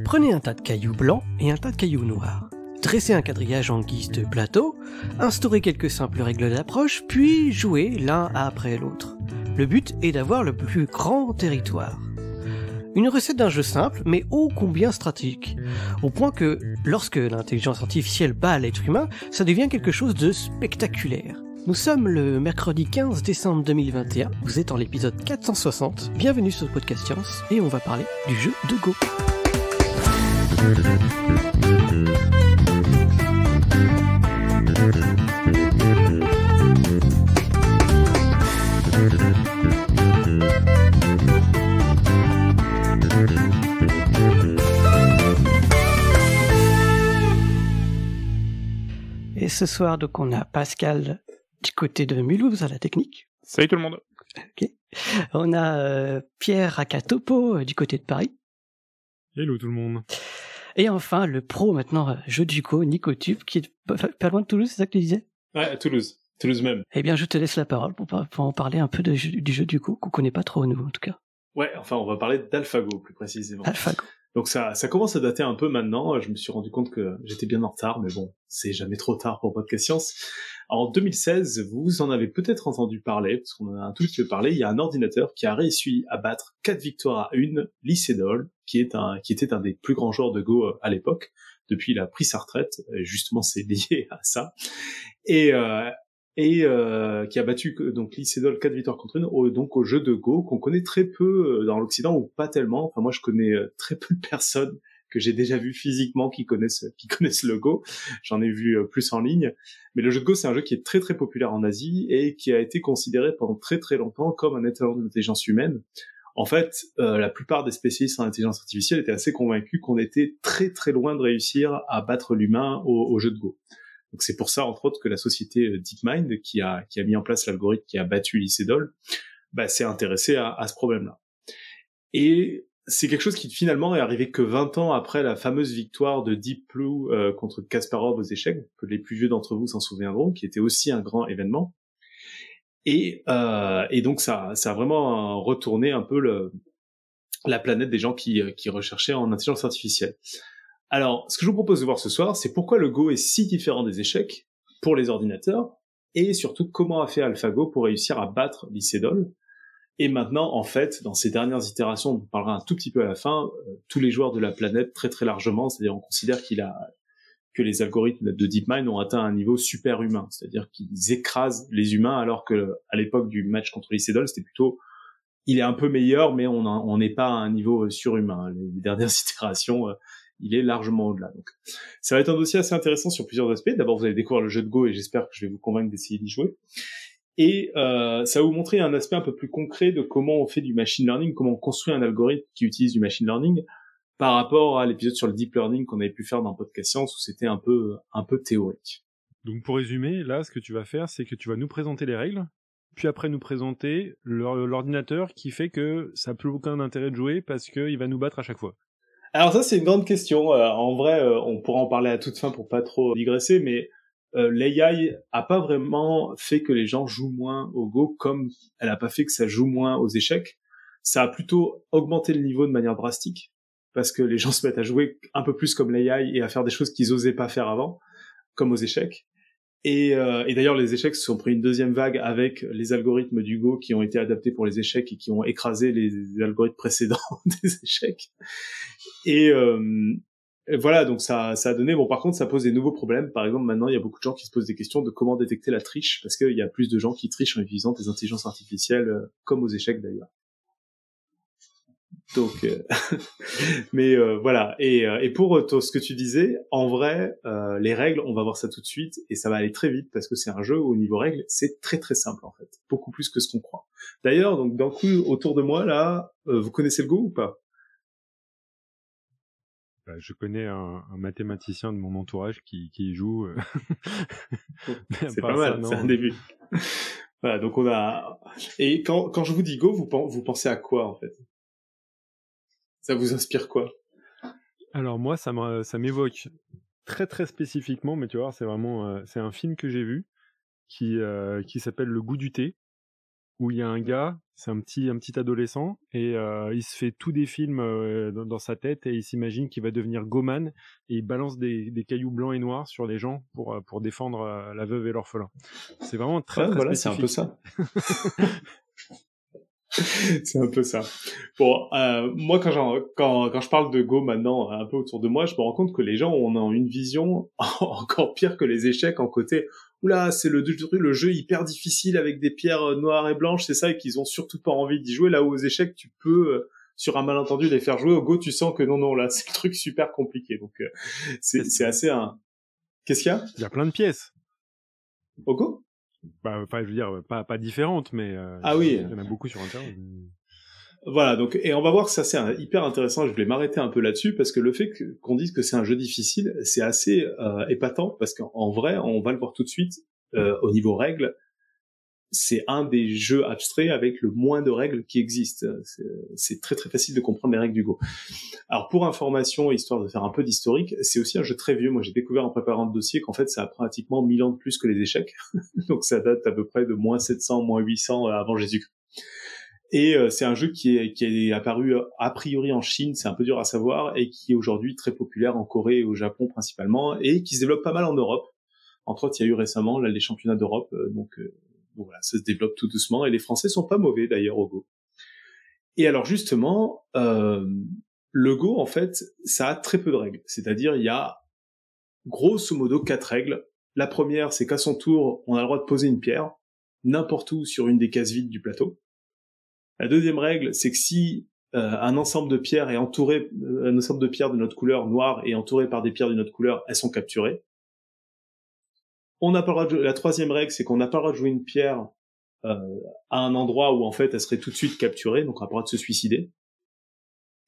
Prenez un tas de cailloux blancs et un tas de cailloux noirs. Dressez un quadrillage en guise de plateau, instaurez quelques simples règles d'approche, puis jouez l'un après l'autre. Le but est d'avoir le plus grand territoire. Une recette d'un jeu simple, mais ô combien stratégique, au point que, lorsque l'intelligence artificielle bat l'être humain, ça devient quelque chose de spectaculaire. Nous sommes le mercredi 15 décembre 2021, vous êtes dans l'épisode 460, bienvenue sur le podcast Science, et on va parler du jeu de Go. Et ce soir, donc, on a Pascal du côté de Mulhouse à la technique. Salut tout le monde. Ok. On a Pierre Akatopo du côté de Paris. Hello tout le monde. Et enfin, le pro maintenant, jeu du Go, Nicotube, qui est pas loin de Toulouse, c'est ça que tu disais ? Ouais, à Toulouse. Toulouse même. Eh bien, je te laisse la parole pour en parler un peu du jeu du Go, qu'on connaît pas trop, nous, en tout cas. Ouais, enfin, on va parler d'AlphaGo, plus précisément. AlphaGo. Donc ça commence à dater un peu maintenant, je me suis rendu compte que j'étais bien en retard, mais bon, c'est jamais trop tard pour Podcast Science. En 2016, vous en avez peut-être entendu parler, parce qu'on en a un tout petit peu parlé, il y a un ordinateur qui a réussi à battre 4 victoires à 1, Lee Sedol, qui était un des plus grands joueurs de Go à l'époque. Depuis, il a pris sa retraite, et justement c'est lié à ça. Et qui a battu donc Lee Sedol 4 victoires contre 1 donc au jeu de Go qu'on connaît très peu dans l'Occident ou pas tellement. Enfin moi je connais très peu de personnes que j'ai déjà vues physiquement qui connaissent le Go. J'en ai vu plus en ligne, mais le jeu de Go c'est un jeu qui est très très populaire en Asie et qui a été considéré pendant très très longtemps comme un étalon d'intelligence humaine. En fait, la plupart des spécialistes en intelligence artificielle étaient assez convaincus qu'on était très très loin de réussir à battre l'humain au jeu de Go. Donc c'est pour ça, entre autres, que la société DeepMind, qui a mis en place l'algorithme qui a battu Lee Sedol, s'est intéressée à ce problème-là. Et c'est quelque chose qui finalement est arrivé que 20 ans après la fameuse victoire de Deep Blue contre Kasparov aux échecs, que les plus vieux d'entre vous s'en souviendront, qui était aussi un grand événement. Et donc ça a vraiment retourné un peu la planète des gens qui recherchaient en intelligence artificielle. Alors, ce que je vous propose de voir ce soir, c'est pourquoi le Go est si différent des échecs pour les ordinateurs, et surtout comment a fait AlphaGo pour réussir à battre Lee Sedol. Et maintenant, en fait, dans ces dernières itérations, on parlera un tout petit peu à la fin, tous les joueurs de la planète très très largement, c'est-à-dire on considère que les algorithmes de DeepMind ont atteint un niveau super humain, c'est-à-dire qu'ils écrasent les humains, alors que à l'époque du match contre Lee Sedol, c'était plutôt il est un peu meilleur, mais on n'est pas à un niveau surhumain. Les dernières itérations, il est largement au-delà. Donc, ça va être un dossier assez intéressant sur plusieurs aspects. D'abord, vous allez découvrir le jeu de Go et j'espère que je vais vous convaincre d'essayer d'y jouer. Et ça va vous montrer un aspect un peu plus concret de comment on fait du machine learning, comment on construit un algorithme qui utilise du machine learning par rapport à l'épisode sur le deep learning qu'on avait pu faire dans Podcast Science où c'était un peu théorique. Donc pour résumer, là, ce que tu vas faire, c'est que tu vas nous présenter les règles, puis après nous présenter l'ordinateur qui fait que ça n'a plus aucun intérêt de jouer parce qu'il va nous battre à chaque fois. Alors ça, c'est une grande question. En vrai, on pourra en parler à toute fin pour pas trop digresser, mais l'AI a pas vraiment fait que les gens jouent moins au Go, comme elle a pas fait que ça joue moins aux échecs. Ça a plutôt augmenté le niveau de manière drastique, parce que les gens se mettent à jouer un peu plus comme l'AI et à faire des choses qu'ils osaient pas faire avant, comme aux échecs. Et d'ailleurs, les échecs se sont pris une deuxième vague avec les algorithmes du Go qui ont été adaptés pour les échecs et qui ont écrasé les algorithmes précédents des échecs. Et voilà, donc ça a donné... Bon, par contre, ça pose des nouveaux problèmes. Par exemple, maintenant, il y a beaucoup de gens qui se posent des questions de comment détecter la triche, parce qu'il y a plus de gens qui trichent en utilisant des intelligences artificielles, comme aux échecs d'ailleurs. Donc, mais voilà. Et pour ce que tu disais, en vrai, les règles, on va voir ça tout de suite, et ça va aller très vite parce que c'est un jeu où, au niveau règles, c'est très très simple en fait, beaucoup plus que ce qu'on croit. D'ailleurs, donc d'un coup, autour de moi là, vous connaissez le Go ou pas ? Je connais un mathématicien de mon entourage qui y joue. C'est pas mal, c'est un début. Voilà, donc on a. Et quand je vous dis Go, vous pensez à quoi en fait ? Ça vous inspire quoi ? Alors moi, ça m'évoque très très spécifiquement, mais tu vois, c'est vraiment c'est un film que j'ai vu qui s'appelle Le goût du thé. où il y a un gars, c'est un petit adolescent, et il se fait tous des films dans sa tête, et il s'imagine qu'il va devenir Goman, et il balance des cailloux blancs et noirs sur les gens pour défendre la veuve et l'orphelin. C'est vraiment très Ouais, très voilà, c'est un peu spécifique. ça. C'est un peu ça. Bon, moi quand je parle de Go maintenant un peu autour de moi, je me rends compte que les gens ont une vision encore pire que les échecs en côté. Oula, c'est le jeu hyper difficile avec des pierres noires et blanches, c'est ça, et qu'ils ont surtout pas envie d'y jouer. Là où aux échecs, tu peux sur un malentendu les faire jouer. Au Go, tu sens que non, là, c'est le truc super compliqué. Donc c'est assez un. Qu'est-ce qu'il y a Il y a plein de pièces. au Go? Bah, enfin, je veux dire, pas différentes, mais Ah oui. il y en a beaucoup sur Internet. Voilà, donc, et on va voir que ça c'est hyper intéressant. Je voulais m'arrêter un peu là-dessus parce que le fait qu'on dise que c'est un jeu difficile, c'est assez épatant parce qu'en vrai, on va le voir tout de suite au niveau règles, c'est un des jeux abstraits avec le moins de règles qui existent. C'est très très facile de comprendre les règles du Go. Alors pour information, histoire de faire un peu d'historique, c'est aussi un jeu très vieux. Moi j'ai découvert en préparant le dossier qu'en fait ça a pratiquement 1000 ans de plus que les échecs. Donc ça date à peu près de moins 700, moins 800 avant Jésus-Christ. Et c'est un jeu qui est apparu a priori en Chine, c'est un peu dur à savoir, et qui est aujourd'hui très populaire en Corée et au Japon principalement, et qui se développe pas mal en Europe. Entre autres, il y a eu récemment là, les championnats d'Europe, donc voilà, ça se développe tout doucement, et les Français sont pas mauvais d'ailleurs au Go. Et alors justement, le Go, en fait, ça a très peu de règles. C'est-à-dire, il y a grosso modo 4 règles. La première, c'est qu'à son tour, on a le droit de poser une pierre, n'importe où sur une des cases vides du plateau. La deuxième règle, c'est que si un ensemble de pierres est entouré, un ensemble de pierres de notre couleur noire est entouré par des pierres de notre couleur, elles sont capturées. On n'a pas le droit de jouer. La troisième règle, c'est qu'on n'a pas le droit de jouer une pierre à un endroit où en fait elle serait tout de suite capturée, donc on n'a pas le droit de se suicider.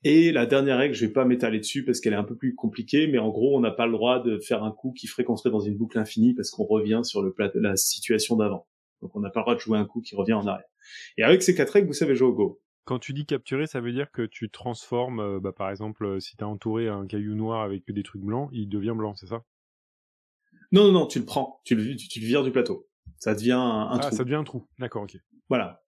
Et la dernière règle, je vais pas m'étaler dessus parce qu'elle est un peu plus compliquée, mais en gros, on n'a pas le droit de faire un coup qui ferait qu'on serait dans une boucle infinie parce qu'on revient sur la situation d'avant. Donc on n'a pas le droit de jouer un coup qui revient en arrière. Et avec ces 4 règles, vous savez jouer au Go. Quand tu dis capturer, ça veut dire que tu transformes, par exemple, si t'as entouré un caillou noir avec des trucs blancs, il devient blanc, c'est ça? Non, tu le prends, tu le vires du plateau. Ça devient un trou. Ah, ça devient un trou. D'accord, ok. Voilà.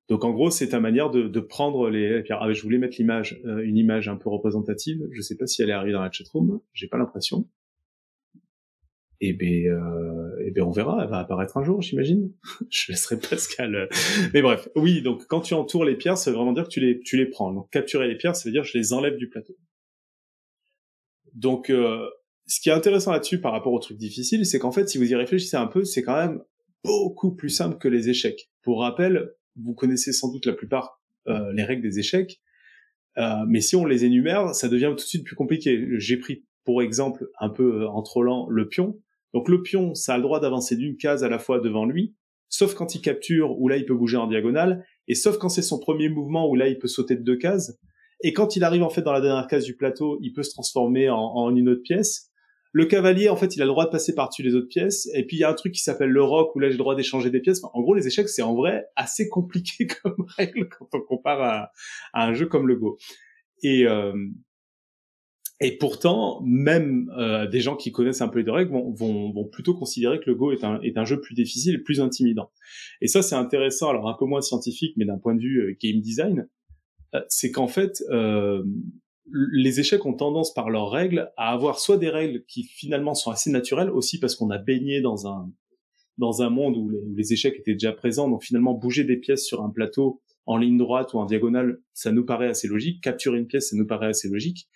Donc en gros, c'est ta manière de prendre les pierres. Ah, je voulais mettre l'image, une image un peu représentative. Je sais pas si elle est arrivée dans la chatroom. J'ai pas l'impression. Eh ben, on verra. Elle va apparaître un jour, j'imagine. Je laisserai Pascal. Mais bref, oui. Donc quand tu entoures les pierres, ça veut vraiment dire que tu les prends. Donc capturer les pierres, ça veut dire que je les enlève du plateau. Donc ce qui est intéressant là-dessus par rapport aux trucs difficiles, c'est qu'en fait, si vous y réfléchissez un peu, c'est quand même beaucoup plus simple que les échecs. Pour rappel, vous connaissez sans doute la plupart les règles des échecs, mais si on les énumère, ça devient tout de suite plus compliqué. J'ai pris pour exemple, un peu en trollant, le pion. Donc le pion, ça a le droit d'avancer d'une case à la fois devant lui, sauf quand il capture, où là il peut bouger en diagonale, et sauf quand c'est son premier mouvement, où là il peut sauter de 2 cases. Et quand il arrive en fait dans la dernière case du plateau, il peut se transformer en une autre pièce. Le cavalier, en fait, il a le droit de passer par-dessus les autres pièces. Et puis, il y a un truc qui s'appelle le roc, où là, j'ai le droit d'échanger des pièces. Enfin, en gros, les échecs, c'est en vrai assez compliqué comme règle quand on compare à un jeu comme le Go. Et pourtant, même des gens qui connaissent un peu les règles vont plutôt considérer que le Go est un jeu plus difficile et plus intimidant. Et ça, c'est intéressant, alors un peu moins scientifique, mais d'un point de vue game design, c'est qu'en fait, les échecs ont tendance par leurs règles à avoir soit des règles qui finalement sont assez naturelles, aussi parce qu'on a baigné dans un monde où les échecs étaient déjà présents, donc finalement bouger des pièces sur un plateau en ligne droite ou en diagonale, ça nous paraît assez logique, capturer une pièce, ça nous paraît assez logique.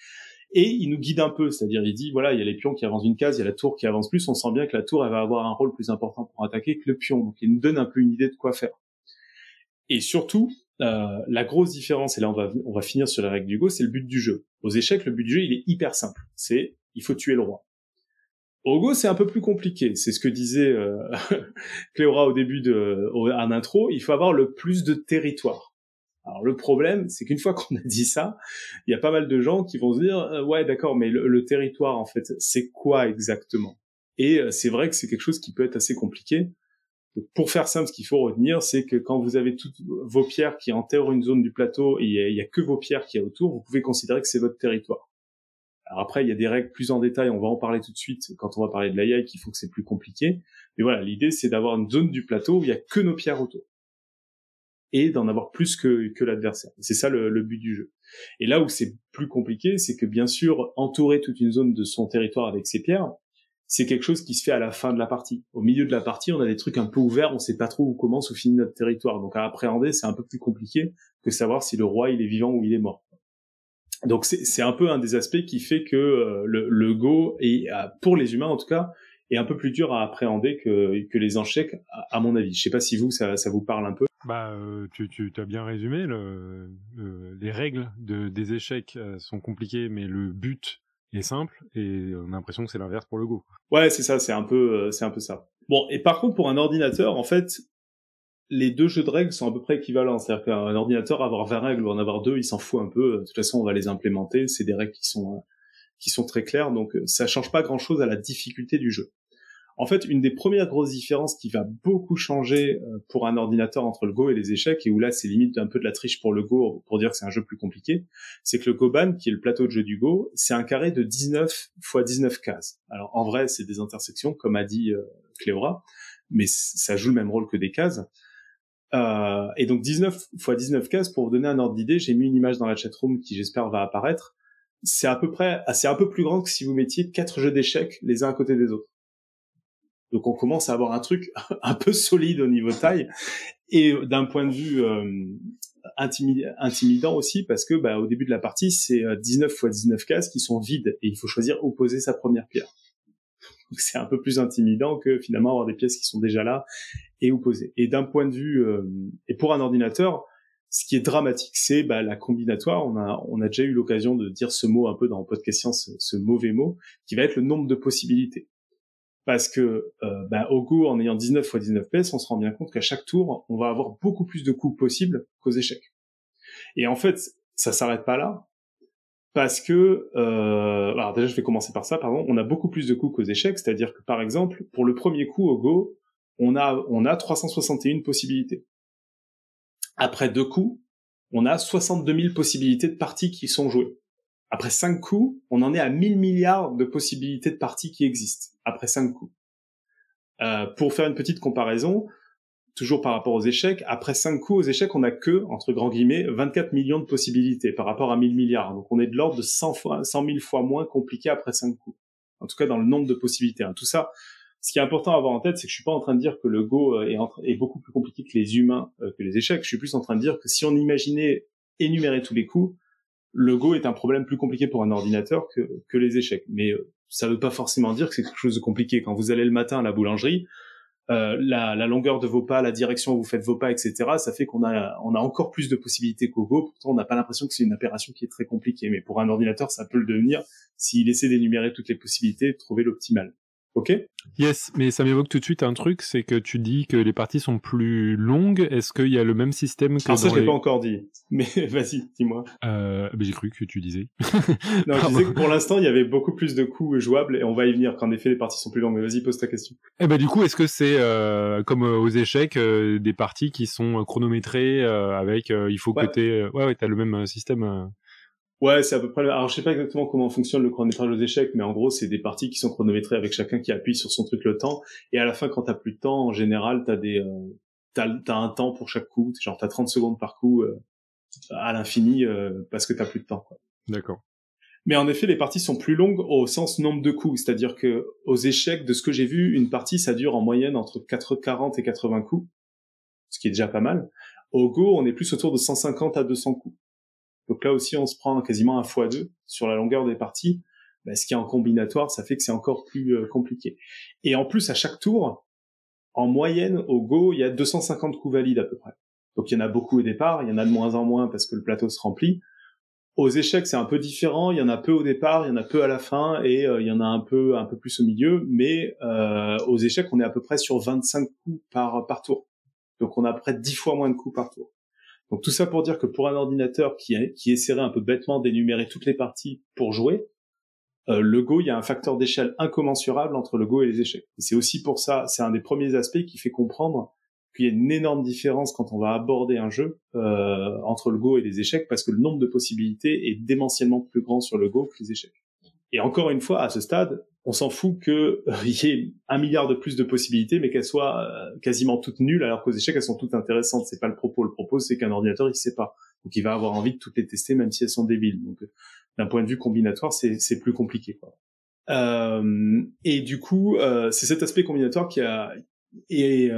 Et il nous guide un peu, c'est-à-dire il dit, voilà, il y a les pions qui avancent d'une case, il y a la tour qui avance plus, on sent bien que la tour, elle va avoir un rôle plus important pour attaquer que le pion, donc il nous donne un peu une idée de quoi faire. Et surtout, la grosse différence, et là on va finir sur les règles du Go, c'est le but du jeu. Aux échecs, le but du jeu, il est hyper simple, c'est, il faut tuer le roi. Au Go, c'est un peu plus compliqué, c'est ce que disait Cléora au début en intro, il faut avoir le plus de territoire. Alors le problème, c'est qu'une fois qu'on a dit ça, il y a pas mal de gens qui vont se dire ouais d'accord, mais le territoire en fait, c'est quoi exactement? Et c'est vrai que c'est quelque chose qui peut être assez compliqué. Donc, pour faire simple, ce qu'il faut retenir, c'est que quand vous avez toutes vos pierres qui entourent une zone du plateau et il y a que vos pierres qui est autour, vous pouvez considérer que c'est votre territoire. Alors après, il y a des règles plus en détail, on va en parler tout de suite quand on va parler de l'AI, qu'il faut que c'est plus compliqué. Mais voilà, l'idée c'est d'avoir une zone du plateau où il y a que nos pierres autour. et d'en avoir plus que l'adversaire. C'est ça le but du jeu. Et là où c'est plus compliqué, c'est que bien sûr, entourer toute une zone de son territoire avec ses pierres, c'est quelque chose qui se fait à la fin de la partie. Au milieu de la partie, on a des trucs un peu ouverts, on sait pas trop où commence ou finit notre territoire. Donc à appréhender, c'est un peu plus compliqué que savoir si le roi il est vivant ou il est mort. Donc c'est un peu un des aspects qui fait que le Go, est, pour les humains en tout cas, est un peu plus dur à appréhender que les échecs, à mon avis. Je sais pas si vous, ça vous parle un peu. Tu as bien résumé. Les règles des échecs sont compliquées, mais le but est simple, et on a l'impression que c'est l'inverse pour le Go. Ouais, c'est ça, c'est un peu ça. Bon, et par contre, pour un ordinateur, en fait, les deux jeux de règles sont à peu près équivalents. C'est-à-dire qu'un ordinateur, avoir 20 règles ou en avoir 2, il s'en fout un peu. De toute façon, on va les implémenter. C'est des règles qui sont très claires, donc ça change pas grand-chose à la difficulté du jeu. En fait, une des premières grosses différences qui va beaucoup changer pour un ordinateur entre le Go et les échecs, et où là c'est limite un peu de la triche pour le Go pour dire que c'est un jeu plus compliqué, c'est que le Goban, qui est le plateau de jeu du Go, c'est un carré de 19 x 19 cases. Alors en vrai, c'est des intersections, comme a dit Cléora, mais ça joue le même rôle que des cases. Et donc 19 x 19 cases, pour vous donner un ordre d'idée, j'ai mis une image dans la chatroom qui j'espère va apparaître. C'est un peu plus grand que si vous mettiez 4 jeux d'échecs les uns à côté des autres. Donc on commence à avoir un truc un peu solide au niveau taille, et d'un point de vue intimidant aussi, parce que au début de la partie, c'est 19 x 19 cases qui sont vides, et il faut choisir où poser sa première pierre. Donc c'est un peu plus intimidant que finalement avoir des pièces qui sont déjà là et où poser. Et d'un point de vue et pour un ordinateur, ce qui est dramatique, c'est la combinatoire. On a déjà eu l'occasion de dire ce mot un peu dans Podcast Science, ce mauvais mot, qui va être le nombre de possibilités. Parce que au Go, en ayant 19 x 19 pièces, on se rend bien compte qu'à chaque tour, on va avoir beaucoup plus de coups possibles qu'aux échecs. Et en fait, ça s'arrête pas là, parce que alors déjà, je vais commencer par ça. On a beaucoup plus de coups qu'aux échecs, c'est-à-dire que par exemple, pour le premier coup au Go, on a 361 possibilités. Après 2 coups, on a 62 000 possibilités de parties qui sont jouées. Après 5 coups, on en est à 1000 milliards de possibilités de parties qui existent, après 5 coups. Pour faire une petite comparaison, toujours par rapport aux échecs, après 5 coups aux échecs, on a que, entre grands guillemets, 24 millions de possibilités par rapport à 1000 milliards. Donc on est de l'ordre de 100 000 fois moins compliqué après 5 coups. En tout cas, dans le nombre de possibilités. Tout ça, ce qui est important à avoir en tête, c'est que je suis pas en train de dire que le Go est beaucoup plus compliqué que les humains, que les échecs. Je suis plus en train de dire que si on imaginait énumérer tous les coups, le Go est un problème plus compliqué pour un ordinateur que les échecs. Mais ça veut pas forcément dire que c'est quelque chose de compliqué. Quand vous allez le matin à la boulangerie, la longueur de vos pas, la direction où vous faites vos pas, etc., ça fait qu'on a encore plus de possibilités qu'au Go. Pourtant, on n'a pas l'impression que c'est une opération qui est très compliquée. Mais pour un ordinateur, ça peut le devenir s'il essaie d'énumérer toutes les possibilités et de trouver l'optimal. Ok ? Yes, mais ça m'évoque tout de suite un truc, c'est que tu dis que les parties sont plus longues. Est-ce qu'il y a le même système que alors ça, je l'ai pas encore dit. Mais vas-y, dis-moi. J'ai cru que tu disais. Non, je disais que pour l'instant, il y avait beaucoup plus de coups jouables, et on va y venir quand en effet les parties sont plus longues. Mais vas-y, pose ta question. Du coup, est-ce que c'est comme aux échecs, des parties qui sont chronométrées avec il faut que t'as le même système. Ouais, c'est à peu près. Alors, je sais pas exactement comment fonctionne le chronométrage aux échecs, mais en gros, c'est des parties qui sont chronométrées avec chacun qui appuie sur son truc le temps. Et à la fin, quand t'as plus de temps, en général, t'as un temps pour chaque coup. Genre, t'as 30 secondes par coup à l'infini parce que t'as plus de temps, quoi. D'accord. Mais en effet, les parties sont plus longues au sens nombre de coups. C'est-à-dire que aux échecs, de ce que j'ai vu, une partie, ça dure en moyenne entre 40 et 80 coups, ce qui est déjà pas mal. Au Go, on est plus autour de 150 à 200 coups. Donc là aussi, on se prend quasiment un x2 sur la longueur des parties. Ce qui est en combinatoire, ça fait que c'est encore plus compliqué. Et en plus, à chaque tour, en moyenne, au Go, il y a 250 coups valides à peu près. Donc il y en a beaucoup au départ, il y en a de moins en moins parce que le plateau se remplit. Aux échecs, c'est un peu différent. Il y en a peu au départ, il y en a peu à la fin, et il y en a un peu plus au milieu. Mais aux échecs, on est à peu près sur 25 coups par tour. Donc on a à peu près 10 fois moins de coups par tour. Donc tout ça pour dire que pour un ordinateur qui essaierait un peu bêtement d'énumérer toutes les parties pour jouer, le Go, il y a un facteur d'échelle incommensurable entre le Go et les échecs. Et c'est aussi pour ça, c'est un des premiers aspects qui fait comprendre qu'il y a une énorme différence quand on va aborder un jeu entre le Go et les échecs, parce que le nombre de possibilités est démentiellement plus grand sur le Go que les échecs. Et encore une fois, à ce stade, on s'en fout qu'il y ait 1 milliard de plus de possibilités, mais qu'elles soient quasiment toutes nulles, alors qu'aux échecs, elles sont toutes intéressantes. C'est pas le propos. Le propos, propose, c'est qu'un ordinateur, il sait pas. Donc, il va avoir envie de toutes les tester, même si elles sont débiles. Donc, d'un point de vue combinatoire, c'est plus compliqué, quoi. Et du coup, c'est cet aspect combinatoire qui a... Et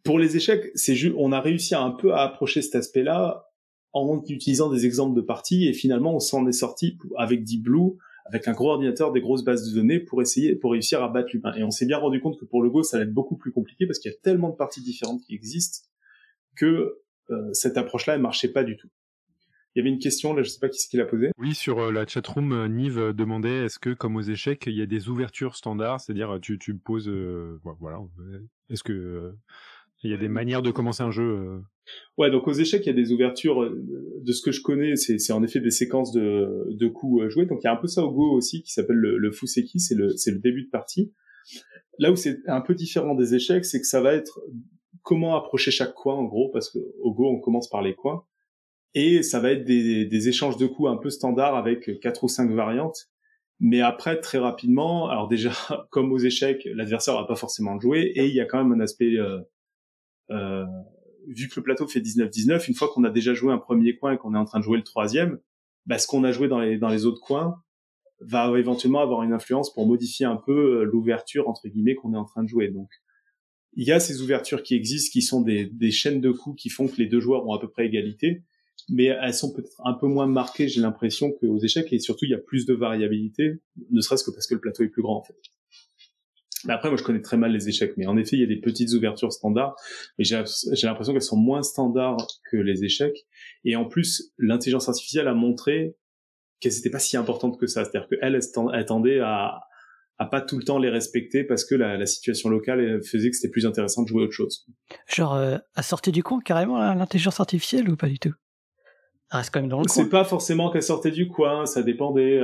pour les échecs, on a réussi un peu à approcher cet aspect-là en utilisant des exemples de parties, et finalement, on s'en est sorti avec Deep Blue, avec un gros ordinateur, des grosses bases de données pour réussir à battre l'humain. Et on s'est bien rendu compte que pour le Go, ça allait être beaucoup plus compliqué parce qu'il y a tellement de parties différentes qui existent que cette approche-là, elle marchait pas du tout. Il y avait une question, là, je sais pas qui l'a posée. Oui, sur la chatroom, Nive demandait est-ce que, comme aux échecs, il y a des ouvertures standards, c'est-à-dire tu poses, voilà, est-ce que il y a des manières de commencer un jeu Ouais, donc aux échecs, il y a des ouvertures. De ce que je connais, c'est en effet des séquences de coups joués. Donc il y a un peu ça au Go aussi qui s'appelle le Fuseki, c'est le début de partie. Là où c'est un peu différent des échecs, c'est que ça va être comment approcher chaque coin en gros, parce que au Go on commence par les coins, et ça va être des échanges de coups un peu standards avec 4 ou 5 variantes. Mais après, très rapidement, alors déjà, comme aux échecs, l'adversaire va pas forcément le jouer, et il y a quand même un aspect vu que le plateau fait 19-19, une fois qu'on a déjà joué un premier coin et qu'on est en train de jouer le troisième, bah, ce qu'on a joué dans les autres coins va éventuellement avoir une influence pour modifier un peu l'ouverture, entre guillemets, qu'on est en train de jouer. Donc, il y a ces ouvertures qui existent, qui sont des chaînes de coups qui font que les deux joueurs ont à peu près égalité, mais elles sont peut-être un peu moins marquées, j'ai l'impression, qu'aux échecs, et surtout, il y a plus de variabilité, ne serait-ce que parce que le plateau est plus grand, en fait. Mais après, moi, je connais très mal les échecs, mais en effet, il y a des petites ouvertures standards, mais j'ai l'impression qu'elles sont moins standards que les échecs. Et en plus, l'intelligence artificielle a montré qu'elles n'étaient pas si importantes que ça. C'est-à-dire qu'elle tendait à pas tout le temps les respecter parce que la situation locale faisait que c'était plus intéressant de jouer autre chose. Genre, à sortir du coin, carrément, l'intelligence artificielle, ou pas du tout? Elle reste quand même dans le coin. C'est pas forcément qu'elle sortait du coin, ça dépendait.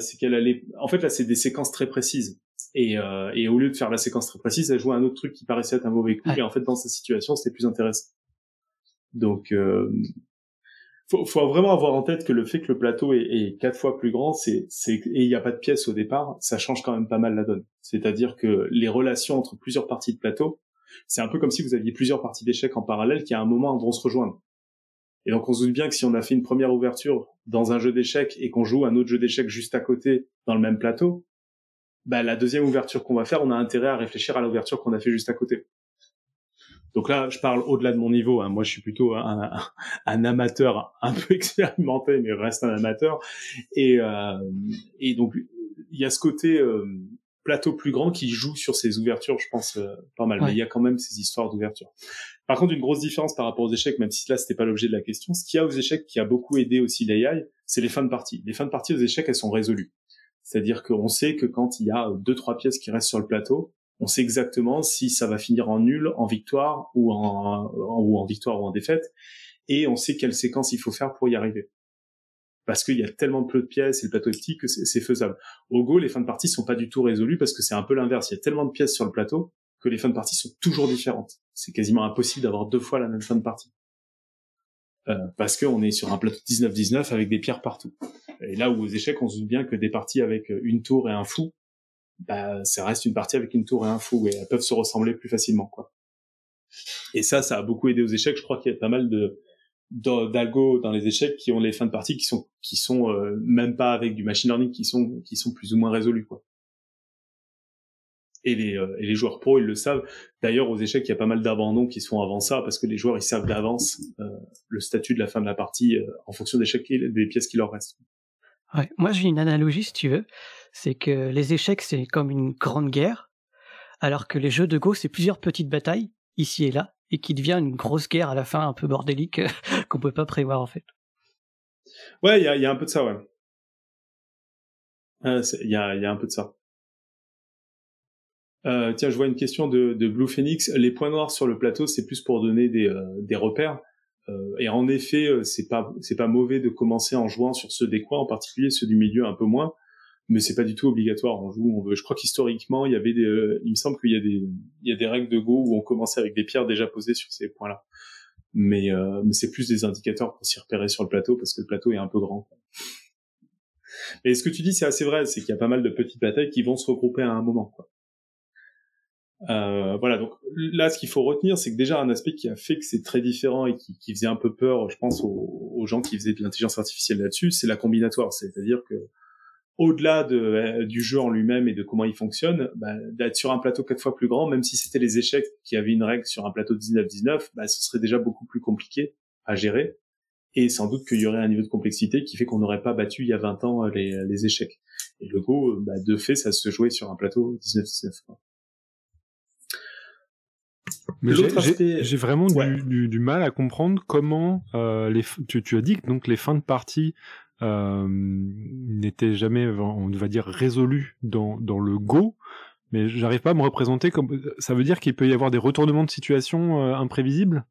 C'est qu'elle allait... En fait, là, c'est des séquences très précises. Et au lieu de faire la séquence très précise, elle jouait un autre truc qui paraissait être un mauvais coup, et en fait, dans sa situation, c'était plus intéressant. Donc, faut vraiment avoir en tête que le fait que le plateau est 4 fois plus grand, et il n'y a pas de pièces au départ, ça change quand même pas mal la donne. C'est-à-dire que les relations entre plusieurs parties de plateau, c'est un peu comme si vous aviez plusieurs parties d'échecs en parallèle qui à un moment vont se rejoindre. Et donc on se doute bien que si on a fait une première ouverture dans un jeu d'échecs et qu'on joue un autre jeu d'échecs juste à côté dans le même plateau, bah la deuxième ouverture qu'on va faire, on a intérêt à réfléchir à l'ouverture qu'on a fait juste à côté. Donc là, je parle au-delà de mon niveau. Hein. Moi, je suis plutôt un amateur un peu expérimenté, mais reste un amateur. Et donc, il y a ce côté plateau plus grand qui joue sur ces ouvertures, je pense, pas mal. Ouais. Mais il y a quand même ces histoires d'ouverture. Par contre, une grosse différence par rapport aux échecs, même si là, c'était pas l'objet de la question, ce qu'il y a aux échecs qui a beaucoup aidé aussi l'AI, c'est les fins de partie. Les fins de partie aux échecs, elles sont résolues. C'est-à-dire qu'on sait que quand il y a 2-3 pièces qui restent sur le plateau, on sait exactement si ça va finir en nul, en victoire ou en victoire ou en défaite, et on sait quelle séquence il faut faire pour y arriver. Parce qu'il y a tellement peu de pièces et le plateau est petit que c'est faisable. Au Go, les fins de partie sont pas du tout résolues parce que c'est un peu l'inverse. Il y a tellement de pièces sur le plateau que les fins de partie sont toujours différentes. C'est quasiment impossible d'avoir 2 fois la même fin de partie. Parce qu'on est sur un plateau 19-19 avec des pierres partout. Et là où aux échecs, on se doute bien que des parties avec une tour et un fou, bah, ça reste une partie avec une tour et un fou, et elles peuvent se ressembler plus facilement, quoi. Et ça a beaucoup aidé aux échecs. Je crois qu'il y a pas mal d'algos dans les échecs qui ont les fins de partie qui sont même pas avec du machine learning, qui sont plus ou moins résolus, quoi. Et les joueurs pros, ils le savent. D'ailleurs, aux échecs, il y a pas mal d'abandons qui se font avant ça, parce que les joueurs, ils savent d'avance le statut de la fin de la partie en fonction des pièces qui leur restent. Ouais. Moi, j'ai une analogie, si tu veux. C'est que les échecs, c'est comme une grande guerre, alors que les jeux de Go, c'est plusieurs petites batailles, ici et là, et qui devient une grosse guerre à la fin, un peu bordélique, qu'on peut pas prévoir, en fait. Ouais, il y a un peu de ça, ouais. Il y a un peu de ça. Tiens, je vois une question de Blue Phoenix. Les points noirs sur le plateau, c'est plus pour donner des repères. Et en effet, c'est pas mauvais de commencer en jouant sur ceux des coins, en particulier ceux du milieu un peu moins, mais c'est pas du tout obligatoire. On joue où on veut. Je crois qu'historiquement, il me semble qu'il y a des règles de Go où on commençait avec des pierres déjà posées sur ces points-là. Mais c'est plus des indicateurs pour s'y repérer sur le plateau parce que le plateau est un peu grand. Et ce que tu dis, c'est assez vrai, c'est qu'il y a pas mal de petites batailles qui vont se regrouper à un moment, quoi. Voilà, donc là, ce qu'il faut retenir, c'est que déjà un aspect qui a fait que c'est très différent et qui faisait un peu peur, je pense, aux gens qui faisaient de l'intelligence artificielle là-dessus, c'est la combinatoire. C'est-à-dire que au-delà du jeu en lui-même et de comment il fonctionne, d'être sur un plateau 4 fois plus grand, même si c'était les échecs qui avaient une règle sur un plateau de 19-19, ce serait déjà beaucoup plus compliqué à gérer. Et sans doute qu'il y aurait un niveau de complexité qui fait qu'on n'aurait pas battu il y a 20 ans les échecs. Et le Go, de fait, ça se jouait sur un plateau 19-19. Mais j'ai vraiment du mal à comprendre comment tu as dit que donc les fins de partie n'étaient jamais, on va dire, résolues dans le Go, mais j'arrive pas à me représenter comme ça veut dire qu'il peut y avoir des retournements de situation imprévisibles.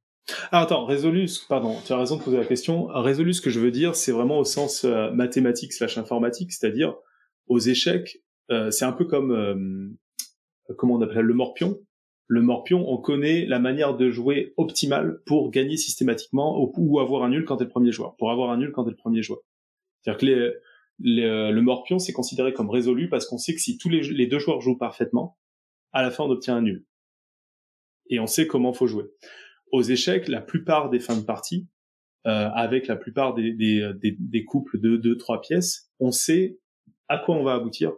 Ah, attends, résolu, pardon, tu as raison de poser la question. Résolu, ce que je veux dire, c'est vraiment au sens mathématique / informatique, c'est-à-dire aux échecs, c'est un peu comme comment on appelle le morpion. Le morpion, on connaît la manière de jouer optimale pour gagner systématiquement ou avoir un nul quand t'es le premier joueur. Pour avoir un nul quand t'es le premier joueur. C'est-à-dire que le morpion, c'est considéré comme résolu parce qu'on sait que si tous les deux joueurs jouent parfaitement, à la fin on obtient un nul. Et on sait comment faut jouer. Aux échecs, la plupart des fins de partie, avec la plupart des couples de 2-3 pièces, on sait à quoi on va aboutir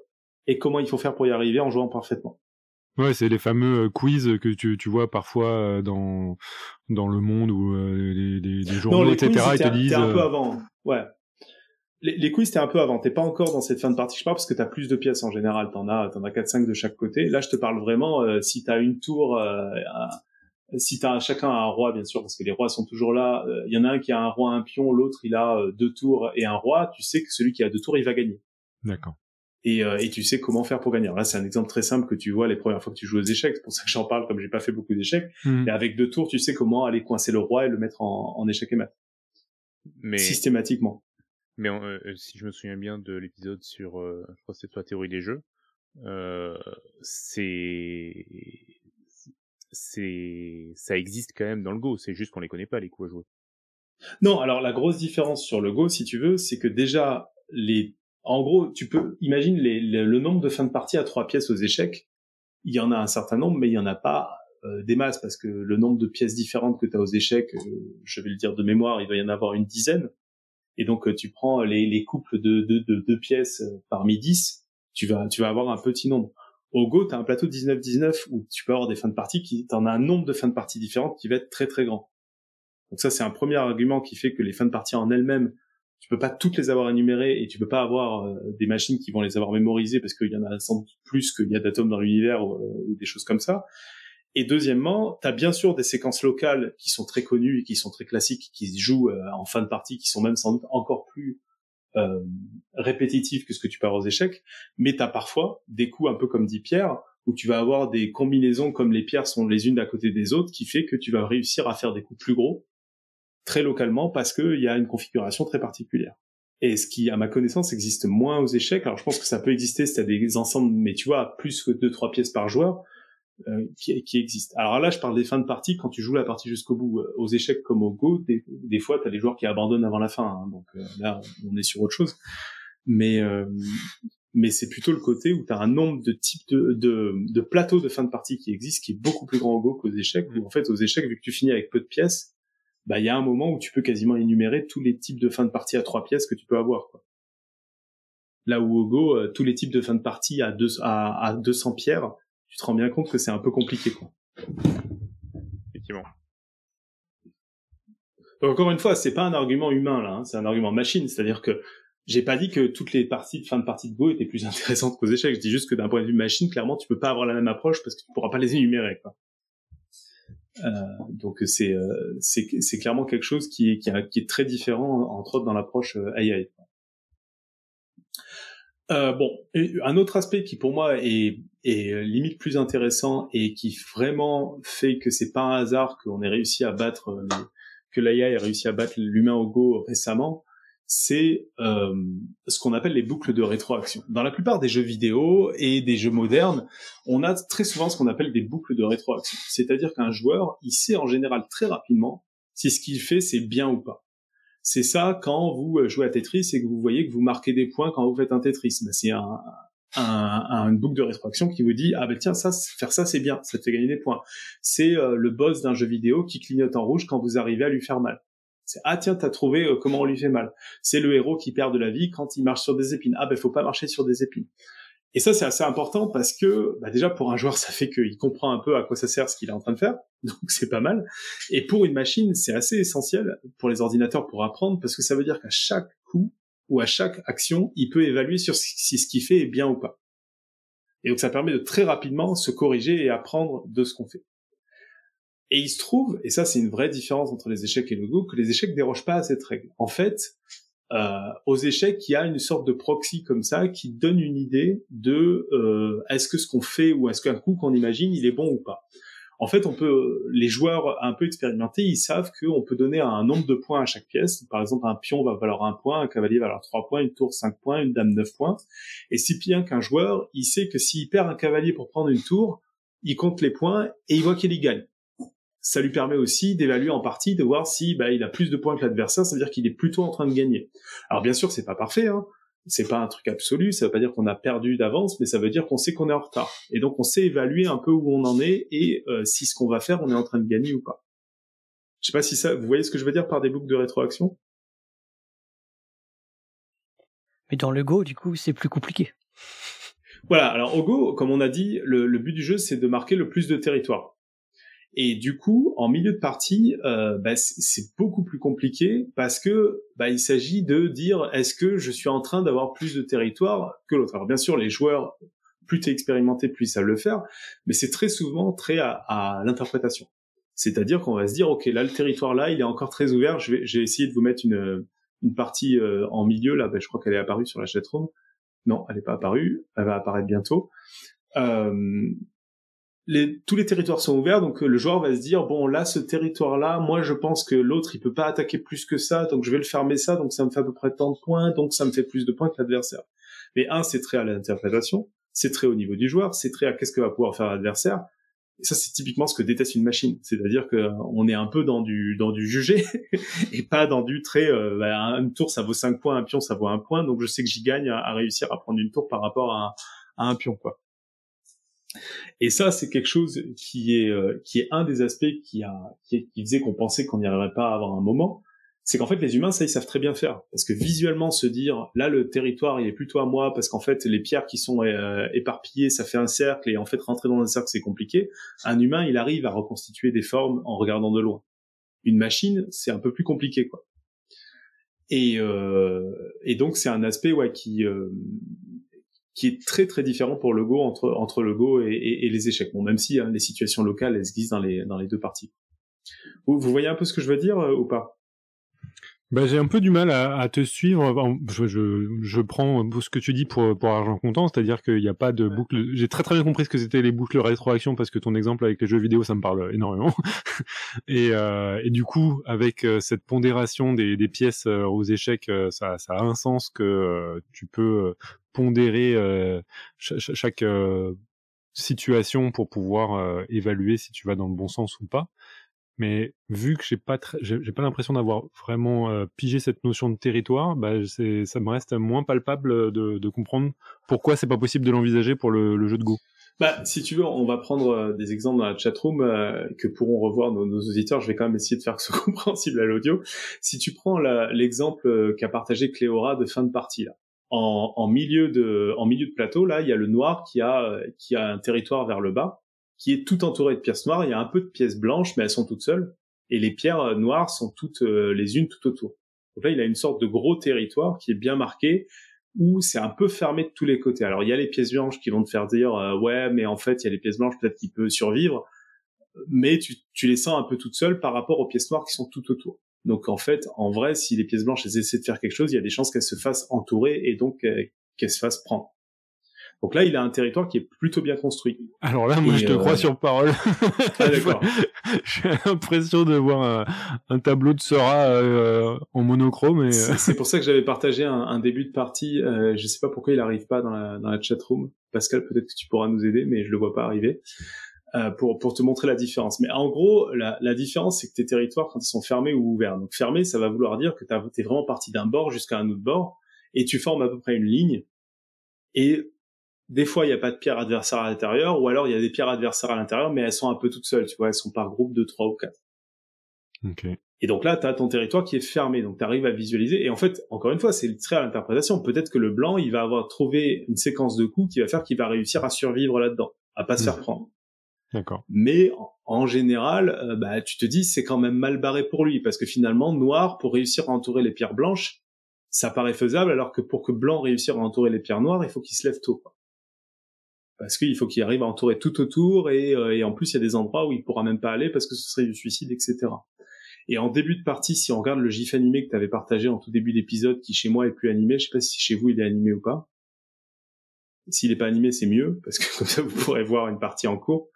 et comment il faut faire pour y arriver en jouant parfaitement. Ouais, c'est les fameux quiz que tu vois parfois dans le monde ou les journaux, non, etc. Quiz, ils te disent... T'es un peu avant, ouais. Les quiz, t'es un peu avant. T'es pas encore dans cette fin de partie, je parle, parce que t'as plus de pièces en général. T'en as 4-5 de chaque côté. Là, je te parle vraiment, si t'as une tour... si chacun a un roi, bien sûr, parce que les rois sont toujours là. Il y en a un qui a un roi, un pion, l'autre, il a 2 tours et un roi. Tu sais que celui qui a 2 tours, il va gagner. D'accord. Et tu sais comment faire pour gagner. Alors là, c'est un exemple très simple que tu vois les premières fois que tu joues aux échecs. C'est pour ça que j'en parle, comme j'ai pas fait beaucoup d'échecs. Et avec 2 tours, tu sais comment aller coincer le roi et le mettre en échec et mat. Systématiquement. Mais si je me souviens bien de l'épisode sur, je crois que c'était la théorie des jeux, ça existe quand même dans le Go. C'est juste qu'on les connaît pas, les coups à jouer. Non, alors la grosse différence sur le Go, si tu veux, c'est que déjà en gros, tu peux imagine le nombre de fins de partie à 3 pièces aux échecs. Il y en a un certain nombre, mais il y en a pas des masses parce que le nombre de pièces différentes que tu as aux échecs, je vais le dire de mémoire, il va y en avoir une dizaine. Et donc tu prends les couples de pièces parmi 10, tu vas avoir un petit nombre. Au Go, tu as un plateau 19-19 où tu peux avoir des fins de partie t'en as un nombre de fins de partie différentes qui va être très très grand. Donc ça, c'est un premier argument qui fait que les fins de partie en elles-mêmes, tu peux pas toutes les avoir énumérées et tu peux pas avoir des machines qui vont les avoir mémorisées parce qu'il y en a sans doute plus qu'il y a d'atomes dans l'univers ou des choses comme ça. Et deuxièmement, t'as bien sûr des séquences locales qui sont très connues et qui sont très classiques, qui se jouent en fin de partie, qui sont même sans doute encore plus répétitives que ce que tu peux avoir aux échecs, mais t'as parfois des coups un peu comme dit Pierre, où tu vas avoir des combinaisons comme les pierres sont les unes à côté des autres, qui fait que tu vas réussir à faire des coups plus gros, très localement, parce qu'il y a une configuration très particulière. Et ce qui, à ma connaissance, existe moins aux échecs, alors je pense que ça peut exister si t'as des ensembles, mais tu vois, plus que 2-3 pièces par joueur, qui existent. Alors là, je parle des fins de partie, quand tu joues la partie jusqu'au bout. Aux échecs comme au Go, des fois, t'as des joueurs qui abandonnent avant la fin, hein, donc là, on est sur autre chose. Mais c'est plutôt le côté où t'as un nombre de types de plateaux de fin de partie qui existent, qui est beaucoup plus grand au Go qu'aux échecs, où en fait, aux échecs, vu que tu finis avec peu de pièces, il y a un moment où tu peux quasiment énumérer tous les types de fin de partie à 3 pièces que tu peux avoir, quoi. Là où au Go, tous les types de fin de partie à 200 pierres, tu te rends bien compte que c'est un peu compliqué, quoi. Effectivement. Donc, encore une fois, c'est pas un argument humain, là, hein, c'est un argument machine, c'est-à-dire que j'ai pas dit que toutes les parties de fin de partie de Go étaient plus intéressantes qu'aux échecs, je dis juste que d'un point de vue machine, clairement, tu peux pas avoir la même approche parce que tu pourras pas les énumérer, quoi. Donc c'est clairement quelque chose qui est très différent, entre autres dans l'approche AI. Bon, un autre aspect qui pour moi est limite plus intéressant et qui vraiment fait que c'est pas un hasard qu'on ait réussi à battre que l'AI ait réussi à battre l'humain au Go récemment, c'est ce qu'on appelle les boucles de rétroaction. Dans la plupart des jeux vidéo et des jeux modernes, on a très souvent ce qu'on appelle des boucles de rétroaction. C'est-à-dire qu'un joueur, il sait en général très rapidement si ce qu'il fait c'est bien ou pas. C'est ça quand vous jouez à Tetris et que vous voyez que vous marquez des points quand vous faites un Tetris. C'est une boucle de rétroaction qui vous dit, ah ben tiens, faire ça c'est bien, ça te fait gagner des points. C'est le boss d'un jeu vidéo qui clignote en rouge quand vous arrivez à lui faire mal. C'est, ah tiens, t'as trouvé comment on lui fait mal. C'est le héros qui perd de la vie quand il marche sur des épines. Ah ben faut pas marcher sur des épines. Et ça, c'est assez important parce que, déjà, pour un joueur, ça fait qu'il comprend un peu à quoi ça sert ce qu'il est en train de faire. Donc, c'est pas mal. Et pour une machine, c'est assez essentiel pour les ordinateurs pour apprendre parce que ça veut dire qu'à chaque coup ou à chaque action, il peut évaluer sur si ce qu'il fait est bien ou pas. Et donc, ça permet de très rapidement se corriger et apprendre de ce qu'on fait. Et il se trouve, et ça, c'est une vraie différence entre les échecs et le Go, que les échecs dérogent pas à cette règle. En fait, aux échecs, il y a une sorte de proxy comme ça qui donne une idée de est-ce que ce qu'on fait ou est-ce qu'un coup qu'on imagine, il est bon ou pas. En fait, les joueurs un peu expérimentés, ils savent qu'on peut donner un nombre de points à chaque pièce. Par exemple, un pion va valoir 1 point, un cavalier va valoir 3 points, une tour 5 points, une dame 9 points. Et si bien qu'un joueur, il sait que s'il perd un cavalier pour prendre une tour, il compte les points et il voit qu'il y gagne. Ça lui permet aussi d'évaluer en partie, de voir si il a plus de points que l'adversaire, ça veut dire qu'il est plutôt en train de gagner. Alors bien sûr, c'est pas parfait, hein. C'est pas un truc absolu, ça veut pas dire qu'on a perdu d'avance, mais ça veut dire qu'on sait qu'on est en retard. Et donc on sait évaluer un peu où on en est et si ce qu'on va faire, on est en train de gagner ou pas. Je sais pas si vous voyez ce que je veux dire par des boucles de rétroaction? Mais dans le Go, du coup, c'est plus compliqué. Voilà, alors au Go, comme on a dit, le but du jeu, c'est de marquer le plus de territoire. Et du coup, en milieu de partie, c'est beaucoup plus compliqué parce que il s'agit de dire est-ce que je suis en train d'avoir plus de territoire que l'autre. Alors bien sûr, les joueurs, plus t'es expérimenté, plus ils savent le faire, mais c'est très souvent très à l'interprétation. C'est-à-dire qu'on va se dire ok, là le territoire là, il est encore très ouvert. J'ai essayé de vous mettre une partie en milieu là. Je crois qu'elle est apparue sur la chatroom. Non, elle n'est pas apparue. Elle va apparaître bientôt. Tous les territoires sont ouverts, donc le joueur va se dire bon là ce territoire-là, moi je pense que l'autre il peut pas attaquer plus que ça, donc je vais le fermer ça, donc ça me fait à peu près tant de points, donc ça me fait plus de points que l'adversaire. Mais c'est très à l'interprétation, c'est très au niveau du joueur, c'est très à qu'est-ce que va pouvoir faire l'adversaire. Et ça c'est typiquement ce que déteste une machine, c'est-à-dire que on est un peu dans du jugé et pas dans du très une tour ça vaut 5 points, un pion ça vaut 1 point, donc je sais que j'y gagne à réussir à prendre une tour par rapport à un pion quoi. Et ça, c'est quelque chose qui est un des aspects qui faisait qu'on pensait qu'on n'y arriverait pas à avoir un moment. C'est qu'en fait, les humains, ça, ils savent très bien faire. Parce que visuellement, se dire, là, le territoire, il est plutôt à moi, parce qu'en fait, les pierres qui sont éparpillées, ça fait un cercle, et en fait, rentrer dans un cercle, c'est compliqué. Un humain, il arrive à reconstituer des formes en regardant de loin. Une machine, c'est un peu plus compliqué, quoi. Et donc, c'est un aspect, qui est très très différent pour le Go entre le Go et les échecs. Bon, même si les situations locales elles se glissent dans les deux parties. Vous voyez un peu ce que je veux dire ou pas? J'ai un peu du mal à te suivre. Je prends ce que tu dis pour argent comptant, c'est-à-dire qu'il n'y a pas de boucle. J'ai très très bien compris ce que c'était les boucles rétroaction parce que ton exemple avec les jeux vidéo, ça me parle énormément. et du coup, avec cette pondération des pièces aux échecs, ça a un sens que tu peux pondérer chaque situation pour pouvoir évaluer si tu vas dans le bon sens ou pas. Mais vu que j'ai pas l'impression d'avoir vraiment pigé cette notion de territoire, ça me reste moins palpable de comprendre pourquoi c'est pas possible de l'envisager pour le jeu de Go. Si tu veux, on va prendre des exemples dans la chatroom que pourront revoir nos auditeurs. Je vais quand même essayer de faire que ce soit compréhensible à l'audio. Si tu prends l'exemple qu'a partagé Cléora de fin de partie là, en milieu de plateau là, il y a le noir qui a un territoire vers le bas, qui est tout entouré de pièces noires. Il y a un peu de pièces blanches, mais elles sont toutes seules. Et les pierres noires sont toutes les unes tout autour. Donc là, il a une sorte de gros territoire qui est bien marqué, où c'est un peu fermé de tous les côtés. Alors, il y a les pièces blanches qui vont te faire dire ouais, mais en fait, il y a les pièces blanches, peut-être qu'il peut survivre. Mais tu les sens un peu toutes seules par rapport aux pièces noires qui sont tout autour. Donc, en fait, en vrai, si les pièces blanches elles essaient de faire quelque chose, il y a des chances qu'elles se fassent entourer et donc qu'elles se fassent prendre. Donc là, il a un territoire qui est plutôt bien construit. Alors là, moi, je te crois sur parole. Ah, d'accord. J'ai l'impression de voir un tableau de Seurat en monochrome. Et c'est pour ça que j'avais partagé un début de partie. Je sais pas pourquoi il arrive pas dans la chatroom. Pascal, peut-être que tu pourras nous aider, mais je le vois pas arriver. Pour te montrer la différence. Mais en gros, la différence, c'est que tes territoires, quand ils sont fermés ou ouverts. Donc fermés, ça va vouloir dire que t'es vraiment parti d'un bord jusqu'à un autre bord, et tu formes à peu près une ligne. Et des fois il n'y a pas de pierre adversaire à l'intérieur, ou alors il y a des pierres adversaires à l'intérieur, mais elles sont un peu toutes seules, tu vois, elles sont par groupe de 3 ou 4. Ok. Et donc là, tu as ton territoire qui est fermé, donc tu arrives à visualiser. Et en fait, encore une fois, c'est très à l'interprétation. Peut-être que le blanc, il va avoir trouvé une séquence de coups qui va faire qu'il va réussir à survivre là-dedans, à pas se faire prendre. D'accord. Mais en général, tu te dis c'est quand même mal barré pour lui, parce que finalement, noir, pour réussir à entourer les pierres blanches, ça paraît faisable, alors que pour que blanc réussisse à entourer les pierres noires, il faut qu'il se lève tôt, quoi. Parce qu'il faut qu'il arrive à entourer tout autour, et en plus, il y a des endroits où il pourra même pas aller parce que ce serait du suicide, etc. Et en début de partie, si on regarde le gif animé que tu avais partagé en tout début d'épisode, qui chez moi est plus animé, je sais pas si chez vous il est animé ou pas. S'il est pas animé, c'est mieux, parce que comme ça vous pourrez voir une partie en cours.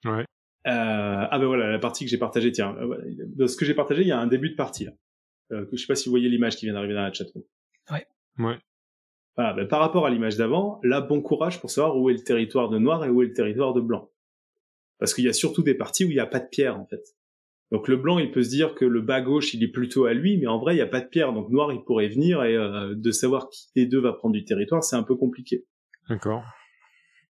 Ouais. Voilà, la partie que j'ai partagée, tiens. Dans ce que j'ai partagé, il y a un début de partie, là. Je sais pas si vous voyez l'image qui vient d'arriver dans la chatroom. Ouais. Voilà, par rapport à l'image d'avant, là, bon courage pour savoir où est le territoire de noir et où est le territoire de blanc. Parce qu'il y a surtout des parties où il n'y a pas de pierre, en fait. Donc le blanc, il peut se dire que le bas gauche, il est plutôt à lui, mais en vrai, il n'y a pas de pierre. Donc noir, il pourrait venir, et de savoir qui des deux va prendre du territoire, c'est un peu compliqué. D'accord.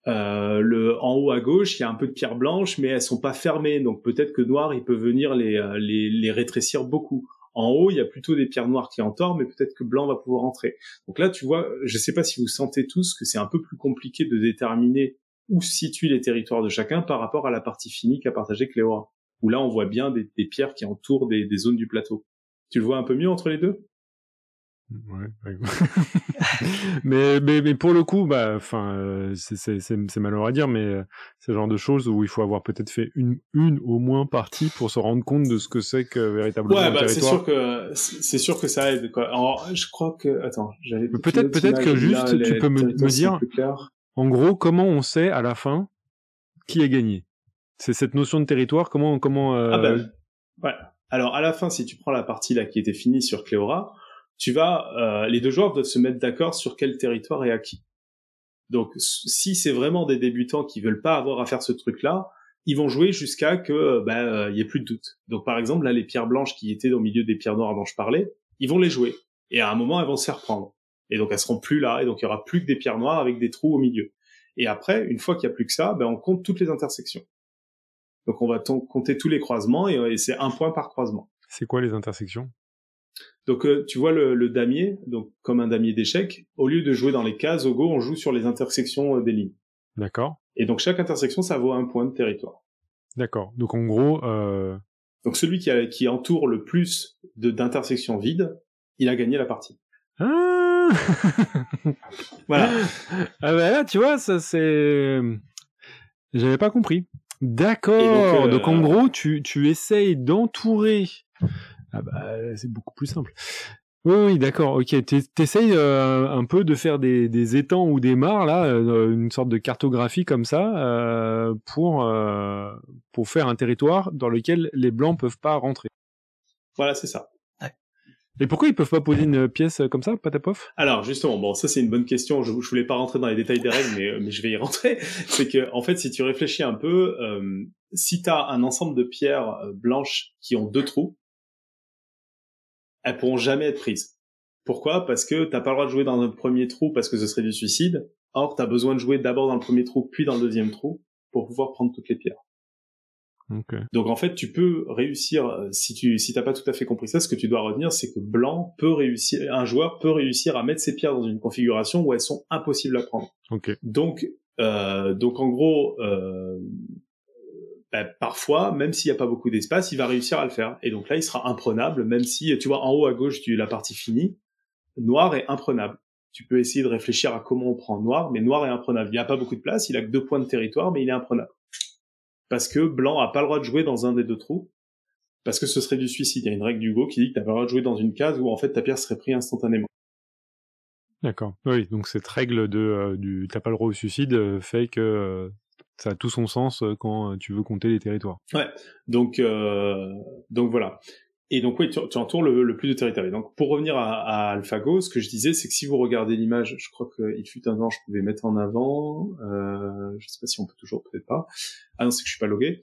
En haut à gauche, il y a un peu de pierres blanches, mais elles sont pas fermées. Donc peut-être que noir, il peut venir les rétrécir beaucoup. En haut, il y a plutôt des pierres noires qui entourent, mais peut-être que blanc va pouvoir entrer. Donc là, tu vois, je sais pas si vous sentez tous que c'est un peu plus compliqué de déterminer où se situent les territoires de chacun par rapport à la partie finie qu'a partagée Cléora. Où là, on voit bien des pierres qui entourent des zones du plateau. Tu le vois un peu mieux entre les deux ? Ouais. mais pour le coup, c'est malheureux à dire, mais c'est le genre de choses où il faut avoir peut-être fait une au moins partie pour se rendre compte de ce que c'est que véritablement le territoire. c'est sûr que ça aide, quoi. Alors, je crois que, attends, j'avais peut-être que juste là, tu peux me dire, en gros, comment on sait à la fin qui a gagné. C'est cette notion de territoire, comment ouais. Alors, à la fin, si tu prends la partie là qui était finie sur Cléora, les deux joueurs doivent se mettre d'accord sur quel territoire est acquis. Donc, si c'est vraiment des débutants qui veulent pas avoir à faire ce truc-là, ils vont jouer jusqu'à que, y ait plus de doute. Donc, par exemple, là, les pierres blanches qui étaient au milieu des pierres noires dont je parlais, ils vont les jouer. Et à un moment, elles vont se faire prendre. Et donc, elles seront plus là. Et donc, il y aura plus que des pierres noires avec des trous au milieu. Et après, une fois qu'il y a plus que ça, on compte toutes les intersections. Donc, on va compter tous les croisements et c'est un point par croisement. C'est quoi les intersections ? Donc tu vois le damier, donc comme un damier d'échecs, au lieu de jouer dans les cases au go, on joue sur les intersections des lignes. D'accord. Et donc chaque intersection, ça vaut un point de territoire. D'accord. Donc en gros... Donc celui qui entoure le plus d'intersections vides, il a gagné la partie. Ah voilà. Ah bah là, tu vois, ça c'est... J'avais pas compris. D'accord. Donc en gros, tu essayes d'entourer... Ah bah, c'est beaucoup plus simple. Oui, d'accord, ok. T'essayes un peu de faire des étangs ou des mares, là, une sorte de cartographie comme ça, pour faire un territoire dans lequel les blancs peuvent pas rentrer. Voilà, c'est ça. Ouais. Et pourquoi ils peuvent pas poser une pièce comme ça, patapaf ? Alors justement, ça c'est une bonne question. Je voulais pas rentrer dans les détails des règles, mais je vais y rentrer. C'est que en fait, si tu réfléchis un peu, si t'as un ensemble de pierres blanches qui ont 2 trous, elles pourront jamais être prises. Pourquoi ? Parce que t'as pas le droit de jouer dans un premier trou parce que ce serait du suicide. Or, t'as besoin de jouer d'abord dans le premier trou, puis dans le deuxième trou, pour pouvoir prendre toutes les pierres. Okay. Donc en fait, tu peux réussir, si t'as pas tout à fait compris ça, ce que tu dois retenir, c'est que un joueur peut réussir à mettre ses pierres dans une configuration où elles sont impossibles à prendre. Okay. Donc en gros, parfois, même s'il n'y a pas beaucoup d'espace, il va réussir à le faire. Et donc là, il sera imprenable, même si, tu vois, en haut à gauche de la partie finie, noir est imprenable. Tu peux essayer de réfléchir à comment on prend noir, mais noir est imprenable. Il n'y a pas beaucoup de place, il a que 2 points de territoire, mais il est imprenable. Parce que blanc a pas le droit de jouer dans un des 2 trous, parce que ce serait du suicide. Il y a une règle du Go qui dit que t'as pas le droit de jouer dans une case où en fait ta pierre serait prise instantanément. D'accord. Oui, donc cette règle du t'as pas le droit au suicide fait que ça a tout son sens quand tu veux compter les territoires. Ouais. Donc voilà. Et donc oui, tu entoures le plus de territoire. Et donc pour revenir à AlphaGo, ce que je disais, c'est que si vous regardez l'image, je crois qu'il fut un temps, je pouvais mettre en avant. Je sais pas si on peut toujours, peut-être pas. Ah non, c'est que je suis pas logué.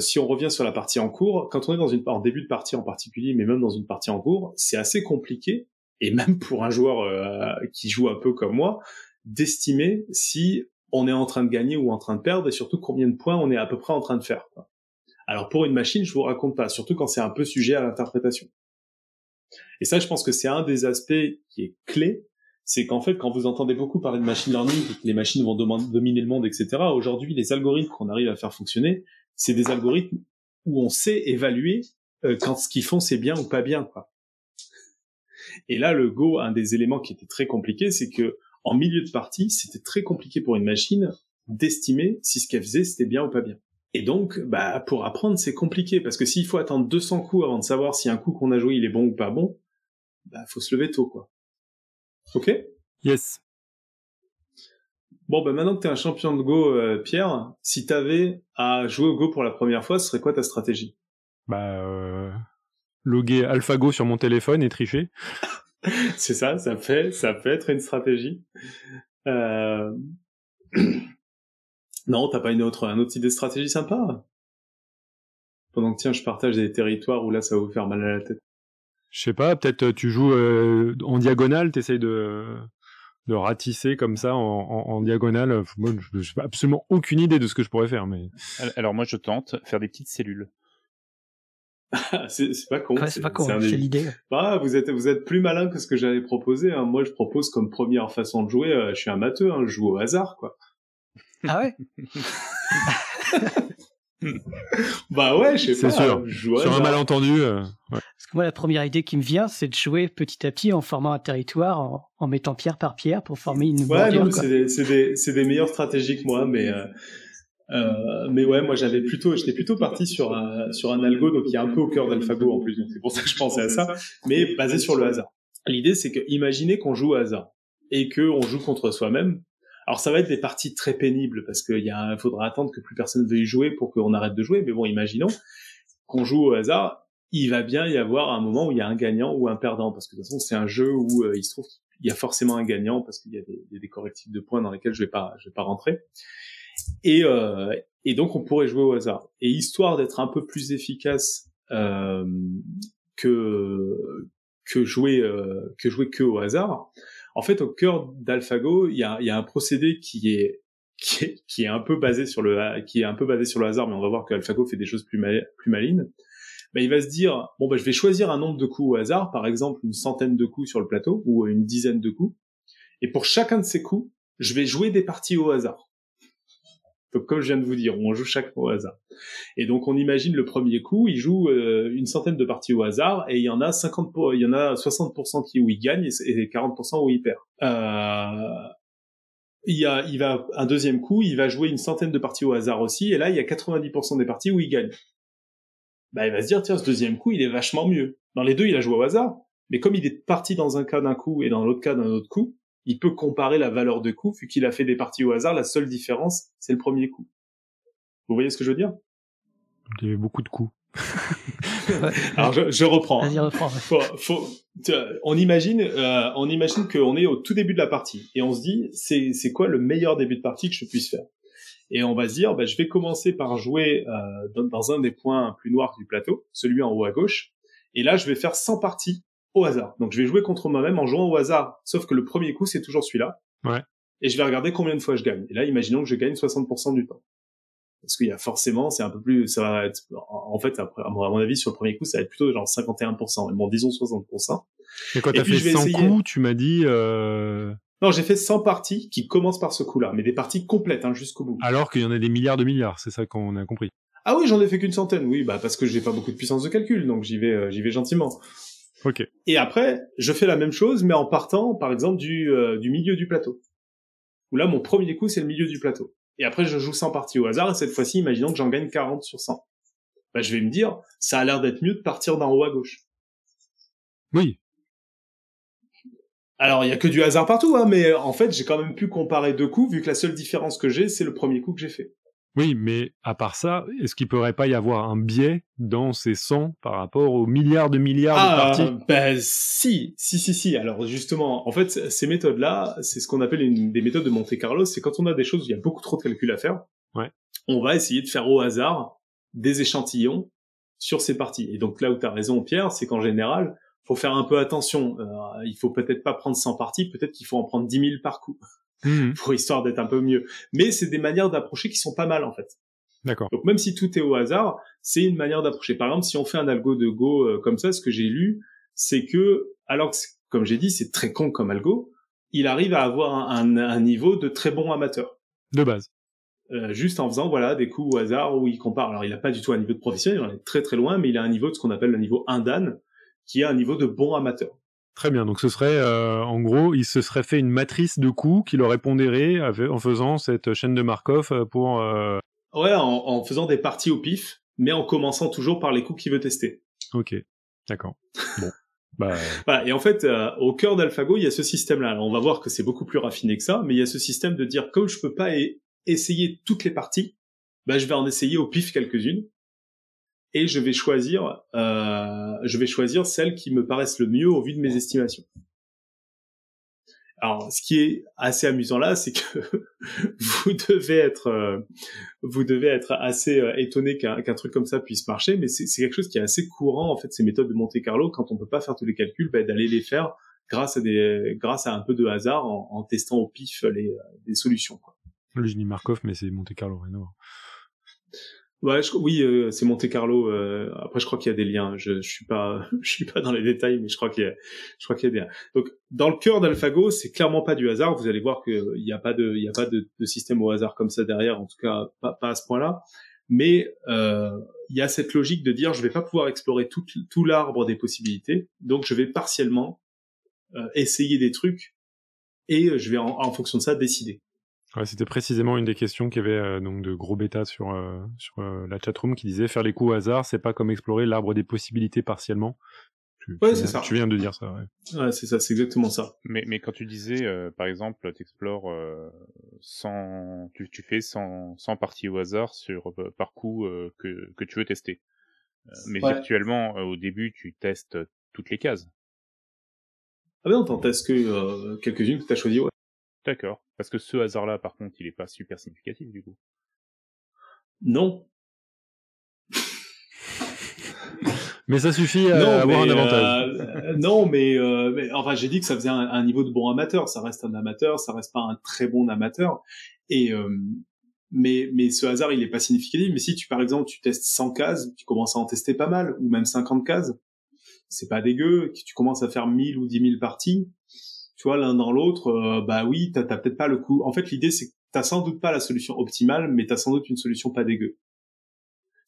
Si on revient sur la partie en cours, quand on est en début de partie en particulier, mais même dans une partie en cours, c'est assez compliqué. Et même pour un joueur qui joue un peu comme moi, d'estimer si on est en train de gagner ou en train de perdre, et surtout combien de points on est à peu près en train de faire, quoi. Alors pour une machine, je vous raconte pas, surtout quand c'est un peu sujet à l'interprétation. Et ça, je pense que c'est un des aspects qui est clé, c'est qu'en fait, quand vous entendez beaucoup parler de machine learning, et que les machines vont dominer le monde, etc., aujourd'hui, les algorithmes qu'on arrive à faire fonctionner, c'est des algorithmes où on sait évaluer quand ce qu'ils font, c'est bien ou pas bien, quoi. Et là, le Go, un des éléments qui était très compliqué, c'est que en milieu de partie, c'était très compliqué pour une machine d'estimer si ce qu'elle faisait, c'était bien ou pas bien. Et donc, pour apprendre, c'est compliqué, parce que s'il faut attendre 200 coups avant de savoir si un coup qu'on a joué, il est bon ou pas bon, faut se lever tôt, quoi. Ok ? Yes. Bon, maintenant que t'es un champion de Go, Pierre, si t'avais à jouer au Go pour la première fois, ce serait quoi ta stratégie ? Loguer AlphaGo sur mon téléphone et tricher. C'est ça peut être une stratégie. Non, t'as pas un autre idée de stratégie sympa ? Pendant que tiens, je partage des territoires où là, ça va vous faire mal à la tête. Je sais pas, peut-être tu joues en diagonale, t'essayes de ratisser comme ça en diagonale. Moi, je n'ai absolument aucune idée de ce que je pourrais faire. Mais alors moi, je tente faire des petites cellules. c'est pas con. Ouais, c'est pas con, c'est l'idée. Vous êtes plus malin que ce que j'avais proposé, hein. Moi, je propose comme première façon de jouer, je suis amateur, hein, je joue au hasard, quoi. Ah ouais? Ouais, je sais pas. C'est sûr. Sur un malentendu. Ouais. Parce que moi, la première idée qui me vient, c'est de jouer petit à petit en formant un territoire, en mettant pierre par pierre pour former une bordure. Ouais, non, c'est des meilleures stratégies que moi, mais ouais, moi j'étais plutôt parti sur un algo, donc qui est un peu au cœur d'AlphaGo en plus, donc c'est pour ça que je pensais à ça, mais basé sur le hasard. L'idée, c'est que imaginez qu'on joue au hasard et que on joue contre soi-même. Alors ça va être des parties très pénibles parce que faudra attendre que plus personne veuille jouer pour qu'on arrête de jouer. Mais bon, imaginons qu'on joue au hasard, il va bien y avoir un moment où il y a un gagnant ou un perdant, parce que de toute façon c'est un jeu où il se trouve qu'il y a forcément un gagnant parce qu'il y a des correctifs de points dans lesquels je vais pas rentrer. Et donc on pourrait jouer au hasard. Et histoire d'être un peu plus efficace que jouer au hasard. En fait, au cœur d'AlphaGo, il y a un procédé qui est un peu basé sur le hasard, mais on va voir que AlphaGo fait des choses plus malines. Il va se dire, je vais choisir un nombre de coups au hasard, par exemple une centaine de coups sur le plateau, ou une dizaine de coups. Et pour chacun de ces coups, je vais jouer des parties au hasard. Donc, comme je viens de vous dire, on joue chaque fois au hasard. Et donc, on imagine le premier coup, il joue une centaine de parties au hasard, et il y en a 60% où il gagne et 40% où il perd. Il va un deuxième coup, il va jouer une centaine de parties au hasard aussi, et là, il y a 90% des parties où il gagne. Il va se dire, tiens, ce deuxième coup, il est vachement mieux. Dans les deux, il a joué au hasard, mais comme il est parti dans un cas d'un coup et dans l'autre cas d'un autre coup, il peut comparer la valeur de coup, vu qu'il a fait des parties au hasard, la seule différence, c'est le premier coup. Vous voyez ce que je veux dire ? Il y avait beaucoup de coups. Alors, je reprends. Vas-y, reprends. On imagine qu'on est au tout début de la partie, et on se dit, c'est quoi le meilleur début de partie que je puisse faire ? Et on va se dire, je vais commencer par jouer dans un des points plus noirs du plateau, celui en haut à gauche, et là, je vais faire 100 parties au hasard. Donc, je vais jouer contre moi-même en jouant au hasard, sauf que le premier coup, c'est toujours celui-là. Ouais. Et je vais regarder combien de fois je gagne. Et là, imaginons que je gagne 60% du temps. Parce qu'il y a forcément, c'est un peu plus, ça va être, en fait, après, à mon avis, sur le premier coup, ça va être plutôt genre 51%. Mais bon, disons 60%. Et quand t'as fait 100 coups, tu m'as dit, Non, j'ai fait 100 parties qui commencent par ce coup-là, mais des parties complètes, hein, jusqu'au bout. Alors qu'il y en a des milliards de milliards, c'est ça qu'on a compris. Ah oui, j'en ai fait qu'une centaine, oui, parce que j'ai pas beaucoup de puissance de calcul, donc j'y vais gentiment. Ok. Et après, je fais la même chose, mais en partant, par exemple, du milieu du plateau. Où là, mon premier coup, c'est le milieu du plateau. Et après, je joue 100 parties au hasard, et cette fois-ci, imaginons que j'en gagne 40 sur 100. Je vais me dire, ça a l'air d'être mieux de partir d'en haut à gauche. Oui. Alors, il y a que du hasard partout, hein, mais en fait, j'ai quand même pu comparer deux coups, vu que la seule différence que j'ai, c'est le premier coup que j'ai fait. Oui, mais à part ça, est-ce qu'il pourrait pas y avoir un biais dans ces 100 par rapport aux milliards de parties ? Si. Alors justement, en fait, ces méthodes-là, c'est ce qu'on appelle des méthodes de Monte-Carlo. C'est quand on a des choses où il y a beaucoup trop de calculs à faire. Ouais. On va essayer de faire au hasard des échantillons sur ces parties. Et donc là où tu as raison, Pierre, c'est qu'en général, faut faire un peu attention. Il faut peut-être pas prendre 100 parties, peut-être qu'il faut en prendre 10 000 par coup. pour histoire d'être un peu mieux. Mais c'est des manières d'approcher qui sont pas mal, en fait. D'accord. Donc même si tout est au hasard, c'est une manière d'approcher. Par exemple, si on fait un algo de Go comme ça, ce que j'ai lu, c'est que, alors que, comme j'ai dit, c'est très con comme algo, il arrive à avoir un niveau de très bon amateur. De base. Juste en faisant voilà des coups au hasard où il compare. Alors il a pas du tout un niveau de professionnel, il en est très très loin, mais il a un niveau de ce qu'on appelle le niveau 1 Dan, qui est un niveau de bon amateur. Très bien, donc ce serait, en gros, il se serait fait une matrice de coups qu'il aurait pondéré en faisant cette chaîne de Markov pour... Ouais, en faisant des parties au pif, mais en commençant toujours par les coups qu'il veut tester. Ok, d'accord. Bon, bah... Voilà, et en fait, au cœur d'AlphaGo, il y a ce système-là. Alors, on va voir que c'est beaucoup plus raffiné que ça, mais il y a ce système de dire, comme je peux pas essayer toutes les parties, bah, je vais en essayer au pif quelques-unes, et je vais choisir celles qui me paraissent le mieux au vu de mes estimations. Alors, ce qui est assez amusant là, c'est que vous devez être assez étonné qu'un truc comme ça puisse marcher, mais c'est quelque chose qui est assez courant en fait, ces méthodes de Monte Carlo, quand on peut pas faire tous les calculs, bah, d'aller les faire grâce à un peu de hasard en testant au pif les solutions, quoi. Lui, je dis Markov, mais c'est Monte Carlo, rien à voir. Ouais, oui, c'est Monte Carlo. Après, je crois qu'il y a des liens. Je suis pas dans les détails, mais je crois qu'il y a des liens. Donc, dans le cœur d'AlphaGo, c'est clairement pas du hasard. Vous allez voir qu'il y a pas de système au hasard comme ça derrière. En tout cas, pas à ce point-là. Mais il y a cette logique de dire, je vais pas pouvoir explorer tout l'arbre des possibilités, donc je vais partiellement essayer des trucs et je vais en fonction de ça décider. Ouais, c'était précisément une des questions qu'il y avait donc de gros bêta sur la chatroom qui disait faire les coups au hasard, c'est pas comme explorer l'arbre des possibilités partiellement. C'est ça. Tu viens de dire ça, ouais. Ouais, c'est ça, c'est exactement ça. Mais quand tu disais, par exemple, t'explores tu fais 100 parties au hasard par coup que tu veux tester. Mais virtuellement, au début, tu testes toutes les cases. Ah ben non, t'en testes que quelques-unes que t'as choisies, ouais. D'accord. Parce que ce hasard-là, par contre, il est pas super significatif, du coup. Non. Mais ça suffit à avoir un avantage. Non, mais enfin, j'ai dit que ça faisait un niveau de bon amateur. Ça reste un amateur, ça reste pas un très bon amateur. Et mais ce hasard, il est pas significatif. Mais si par exemple, tu testes 100 cases, tu commences à en tester pas mal, ou même 50 cases, c'est pas dégueu. Tu commences à faire 1000 ou 10 000 parties. Tu vois, l'un dans l'autre, bah oui, t'as peut-être pas le coup. En fait, l'idée, c'est que t'as sans doute pas la solution optimale, mais t'as sans doute une solution pas dégueu.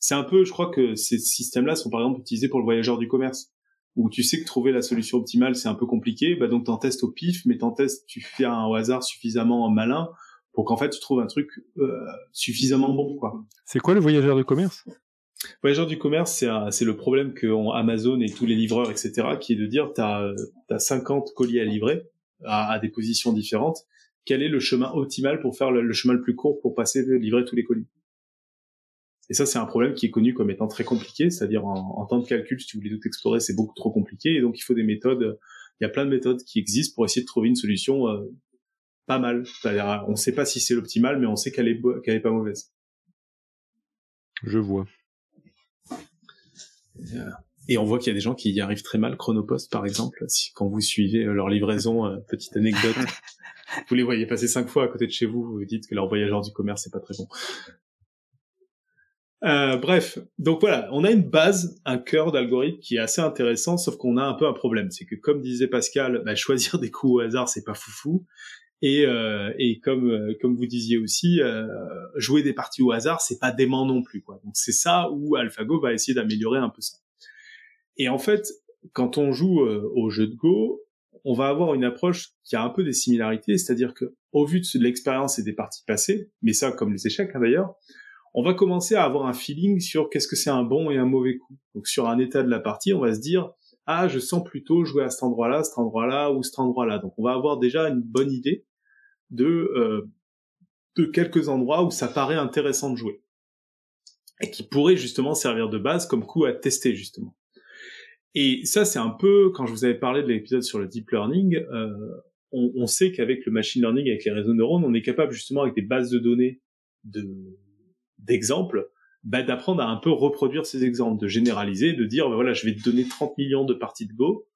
C'est un peu, je crois que ces systèmes-là sont par exemple utilisés pour le voyageur du commerce, où tu sais que trouver la solution optimale, c'est un peu compliqué, bah donc t'en testes au pif, mais tu fais un au hasard suffisamment malin pour qu'en fait tu trouves un truc suffisamment bon, quoi. C'est quoi le voyageur de commerce ? Voyageur du commerce, c'est le problème qu'ont Amazon et tous les livreurs, etc., qui est de dire t'as 50 colis à livrer à des positions différentes. Quel est le chemin optimal pour faire le chemin le plus court pour livrer tous les colis? Et ça, c'est un problème qui est connu comme étant très compliqué, c'est-à-dire en temps de calcul, si tu voulais tout explorer, c'est beaucoup trop compliqué, et donc il faut des méthodes, il y a plein de méthodes qui existent pour essayer de trouver une solution pas mal. C'est-à-dire, on sait pas si c'est l'optimal, mais on sait qu'elle est pas mauvaise. Je vois. Et on voit qu'il y a des gens qui y arrivent très mal, Chronopost par exemple, quand vous suivez leur livraison, petite anecdote, vous les voyez passer 5 fois à côté de chez vous, vous dites que leur voyageur du commerce c'est pas très bon. Bref, donc voilà, on a une base, un cœur d'algorithme qui est assez intéressant, sauf qu'on a un peu un problème, c'est que comme disait Pascal, choisir des coups au hasard c'est pas foufou, et comme vous disiez aussi, jouer des parties au hasard c'est pas dément non plus, quoi. Donc c'est ça où AlphaGo va essayer d'améliorer un peu ça. Et en fait, quand on joue au jeu de Go, on va avoir une approche qui a un peu des similarités, c'est-à-dire que au vu de l'expérience et des parties passées, mais ça comme les échecs d'ailleurs, on va commencer à avoir un feeling sur qu'est-ce que c'est un bon et un mauvais coup. Donc sur un état de la partie, on va se dire « Ah, je sens plutôt jouer à cet endroit-là ou cet endroit-là ». Donc on va avoir déjà une bonne idée de quelques endroits où ça paraît intéressant de jouer. Et qui pourraient justement servir de base comme coup à tester justement. Et ça, c'est un peu, quand je vous avais parlé de l'épisode sur le deep learning, on sait qu'avec le machine learning, avec les réseaux de neurones, on est capable justement avec des bases de données d'exemples, d'apprendre à un peu reproduire ces exemples, de généraliser, de dire, voilà, je vais te donner 30 millions de parties de Go,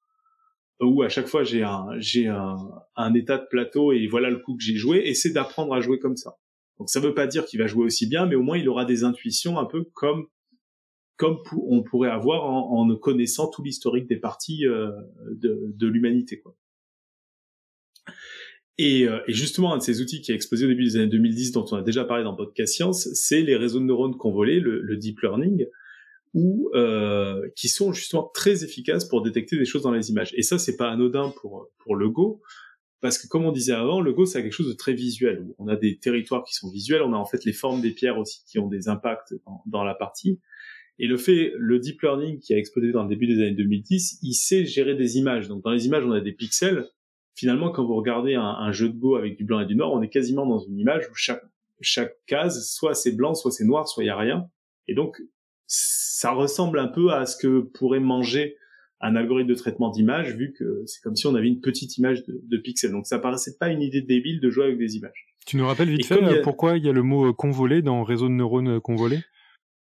où à chaque fois j'ai un état de plateau et voilà le coup que j'ai joué, et c'est d'apprendre à jouer comme ça. Donc ça veut pas dire qu'il va jouer aussi bien, mais au moins il aura des intuitions un peu comme on pourrait avoir en connaissant tout l'historique des parties de l'humanité, quoi. Et justement, un de ces outils qui a explosé au début des années 2010, dont on a déjà parlé dans Podcast Science, c'est les réseaux de neurones convolés, le deep learning, qui sont justement très efficaces pour détecter des choses dans les images. Et ça, c'est pas anodin pour le Go, parce que comme on disait avant, le Go, c'est quelque chose de très visuel. On a des territoires qui sont visuels, on a en fait les formes des pierres aussi qui ont des impacts dans la partie. Et le deep learning qui a explosé dans le début des années 2010, il sait gérer des images. Donc dans les images, on a des pixels. Finalement, quand vous regardez un jeu de Go avec du blanc et du noir, on est quasiment dans une image où chaque case, soit c'est blanc, soit c'est noir, soit il y a rien. Et donc, ça ressemble un peu à ce que pourrait manger un algorithme de traitement d'image, vu que c'est comme si on avait une petite image de pixels. Donc ça paraissait pas une idée débile de jouer avec des images. Tu nous rappelles vite fait pourquoi il y a le mot convolé dans réseau de neurones convolé?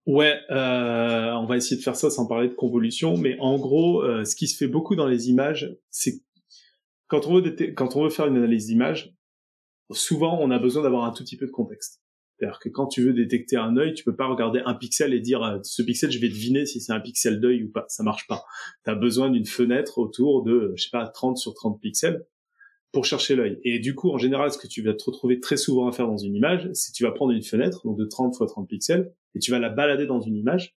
Ouais, on va essayer de faire ça sans parler de convolution, mais en gros, ce qui se fait beaucoup dans les images, c'est quand on veut faire une analyse d'image, souvent on a besoin d'avoir un tout petit peu de contexte. C'est-à-dire que quand tu veux détecter un œil, tu peux pas regarder un pixel et dire ce pixel, je vais deviner si c'est un pixel d'œil ou pas. Ça marche pas. T'as besoin d'une fenêtre autour de, 30 sur 30 pixels pour chercher l'œil. Et du coup, en général, ce que tu vas te retrouver très souvent à faire dans une image, c'est que tu vas prendre une fenêtre, donc de 30 x 30 pixels, et tu vas la balader dans une image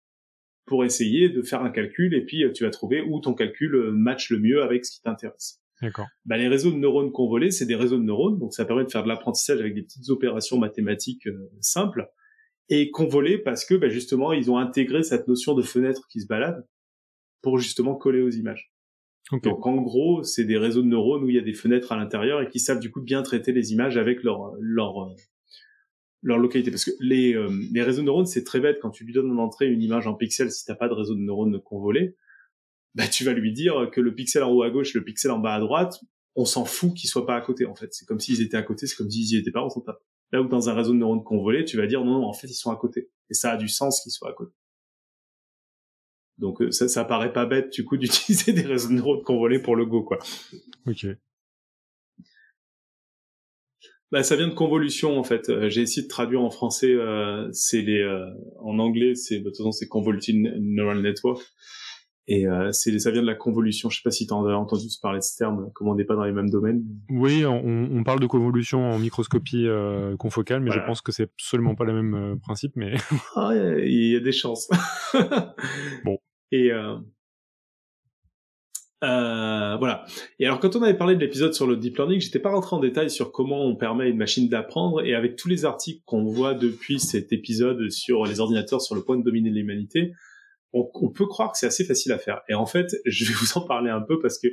pour essayer de faire un calcul, et puis tu vas trouver où ton calcul match le mieux avec ce qui t'intéresse. D'accord. Les réseaux de neurones convolés, c'est des réseaux de neurones, donc ça permet de faire de l'apprentissage avec des petites opérations mathématiques simples, et convolés parce que justement, ils ont intégré cette notion de fenêtre qui se balade pour justement coller aux images. Okay. Donc en gros, c'est des réseaux de neurones où il y a des fenêtres à l'intérieur et qui savent du coup bien traiter les images avec leur localité. Parce que les réseaux de neurones, c'est très bête. Quand tu lui donnes en entrée une image en pixels, si t'as pas de réseau de neurones convolé, tu vas lui dire que le pixel en haut à gauche, le pixel en bas à droite, on s'en fout qu'ils soient pas à côté, en fait. C'est comme s'ils étaient à côté, c'est comme s'ils y étaient pas, on s'en tape. Là où dans un réseau de neurones convolé, tu vas dire non, en fait, ils sont à côté. Et ça a du sens qu'ils soient à côté. Donc ça paraît pas bête du coup d'utiliser des réseaux de neurones convolés pour le Go, quoi. Ok. Ça vient de convolution en fait. J'ai essayé de traduire en français. En anglais, de toute façon c'est Convoluted Neural Network. Et ça vient de la convolution. Je sais pas si t'en as entendu parler de ce terme, comme on n'est pas dans les mêmes domaines. Oui, on parle de convolution en microscopie confocale, mais voilà. Je pense que c'est absolument pas le même principe, mais... Ah, il y a des chances. Bon. Et voilà. Et alors, quand on avait parlé de l'épisode sur le deep learning, j'étais pas rentré en détail sur comment on permet à une machine d'apprendre, et avec tous les articles qu'on voit depuis cet épisode sur les ordinateurs sur le point de dominer l'humanité, on peut croire que c'est assez facile à faire. Et en fait, je vais vous en parler un peu parce que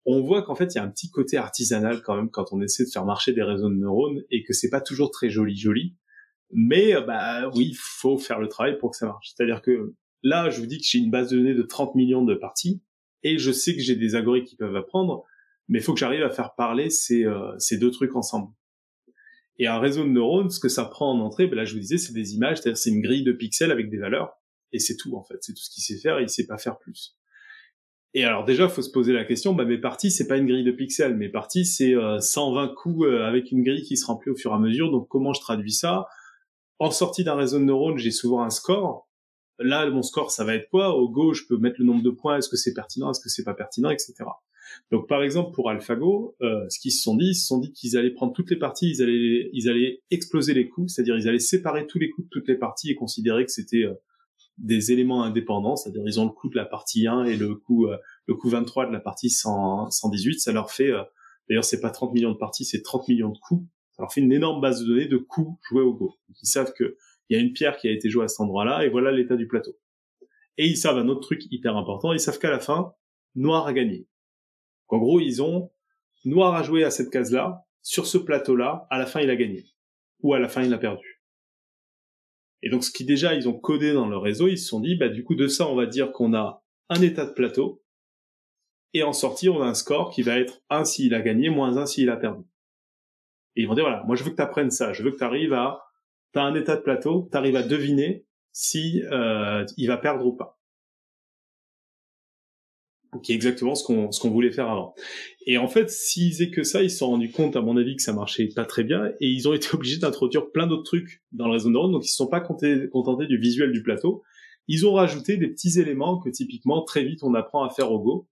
on voit qu'en fait, il y a un petit côté artisanal quand même quand on essaie de faire marcher des réseaux de neurones et que c'est pas toujours très joli. Mais, oui, il faut faire le travail pour que ça marche. C'est-à-dire que là, je vous dis que j'ai une base de données de 30 millions de parties et je sais que j'ai des algorithmes qui peuvent apprendre, mais il faut que j'arrive à faire parler ces deux trucs ensemble. Et un réseau de neurones, ce que ça prend en entrée, là, je vous disais, c'est des images, c'est-à-dire c'est une grille de pixels avec des valeurs. Et c'est tout, en fait. C'est tout ce qu'il sait faire et il sait pas faire plus. Et alors, déjà, faut se poser la question, mes parties, c'est pas une grille de pixels. Mes parties, c'est 120 coups avec une grille qui se remplit au fur et à mesure. Donc, comment je traduis ça? En sortie d'un réseau de neurones, j'ai souvent un score. Là, mon score, ça va être quoi? Au Go, je peux mettre le nombre de points. Est-ce que c'est pertinent? Est-ce que c'est pas pertinent? Etc. Donc, par exemple, pour AlphaGo, ce qu'ils se sont dit qu'ils allaient prendre toutes les parties, ils allaient exploser les coups. C'est-à-dire, ils allaient séparer tous les coups de toutes les parties et considérer que c'était... des éléments indépendants, c'est-à-dire ils ont le coup de la partie 1 et le coup 23 de la partie 118, ça leur fait, d'ailleurs c'est pas 30 millions de parties, c'est 30 millions de coups, ça leur fait une énorme base de données de coups joués au Go. Donc, ils savent que il y a une pierre qui a été jouée à cet endroit-là et voilà l'état du plateau. Et ils savent un autre truc hyper important, ils savent qu'à la fin, noir a gagné. Donc, en gros, ils ont noir a joué à cette case-là, sur ce plateau-là, à la fin il a gagné. Ou à la fin il a perdu. Et donc, ce qui déjà, ils ont codé dans le réseau, ils se sont dit, du coup, de ça, on va dire qu'on a un état de plateau, et en sortie, on a un score qui va être 1 s'il a gagné, moins 1 s'il a perdu. Et ils vont dire, voilà, moi, je veux que tu apprennes ça, je veux que tu arrives t'as un état de plateau, tu arrives à deviner si il va perdre ou pas. qui est exactement ce qu'on voulait faire avant. Et en fait, s'ils faisaient que ça, ils se sont rendus compte, à mon avis, que ça marchait pas très bien, et ils ont été obligés d'introduire plein d'autres trucs dans le réseau de neurones, donc ils se sont pas contentés du visuel du plateau. Ils ont rajouté des petits éléments que typiquement, très vite, on apprend à faire au Go.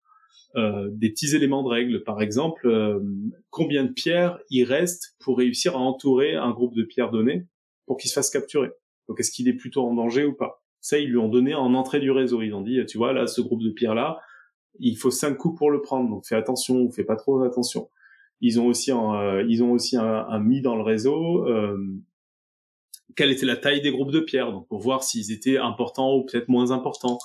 Des petits éléments de règles, par exemple, combien de pierres il reste pour réussir à entourer un groupe de pierres donné pour qu'il se fasse capturer. Donc, est-ce qu'il est plutôt en danger ou pas? Ça, ils lui ont donné en entrée du réseau. Ils ont dit, tu vois, là, ce groupe de pierres-là, il faut 5 coups pour le prendre, donc fais attention, fais pas trop attention. Ils ont aussi un mis dans le réseau quelle était la taille des groupes de pierres, donc pour voir s'ils étaient importants ou peut-être moins importants.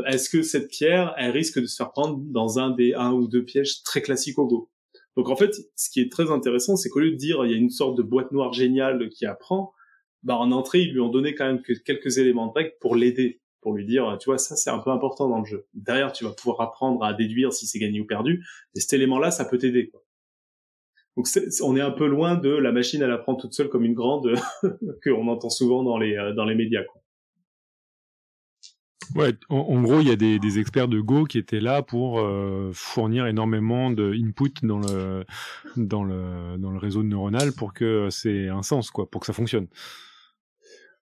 Est-ce que cette pierre, elle risque de se faire prendre dans un ou deux pièges très classiques au Go? Donc en fait, ce qui est très intéressant, c'est qu'au lieu de dire il y a une sorte de boîte noire géniale qui apprend, en entrée, ils lui ont donné quand même quelques éléments de règles pour l'aider, pour lui dire, tu vois, ça c'est un peu important dans le jeu. Derrière, tu vas pouvoir apprendre à déduire si c'est gagné ou perdu, et cet élément-là, ça peut t'aider, quoi. Donc on est un peu loin de la machine, elle apprend toute seule comme une grande qu'on entend souvent dans les médias, quoi. Ouais, en gros, il y a des experts de Go qui étaient là pour fournir énormément de input dans le réseau neuronal pour que c'est un sens, quoi, pour que ça fonctionne.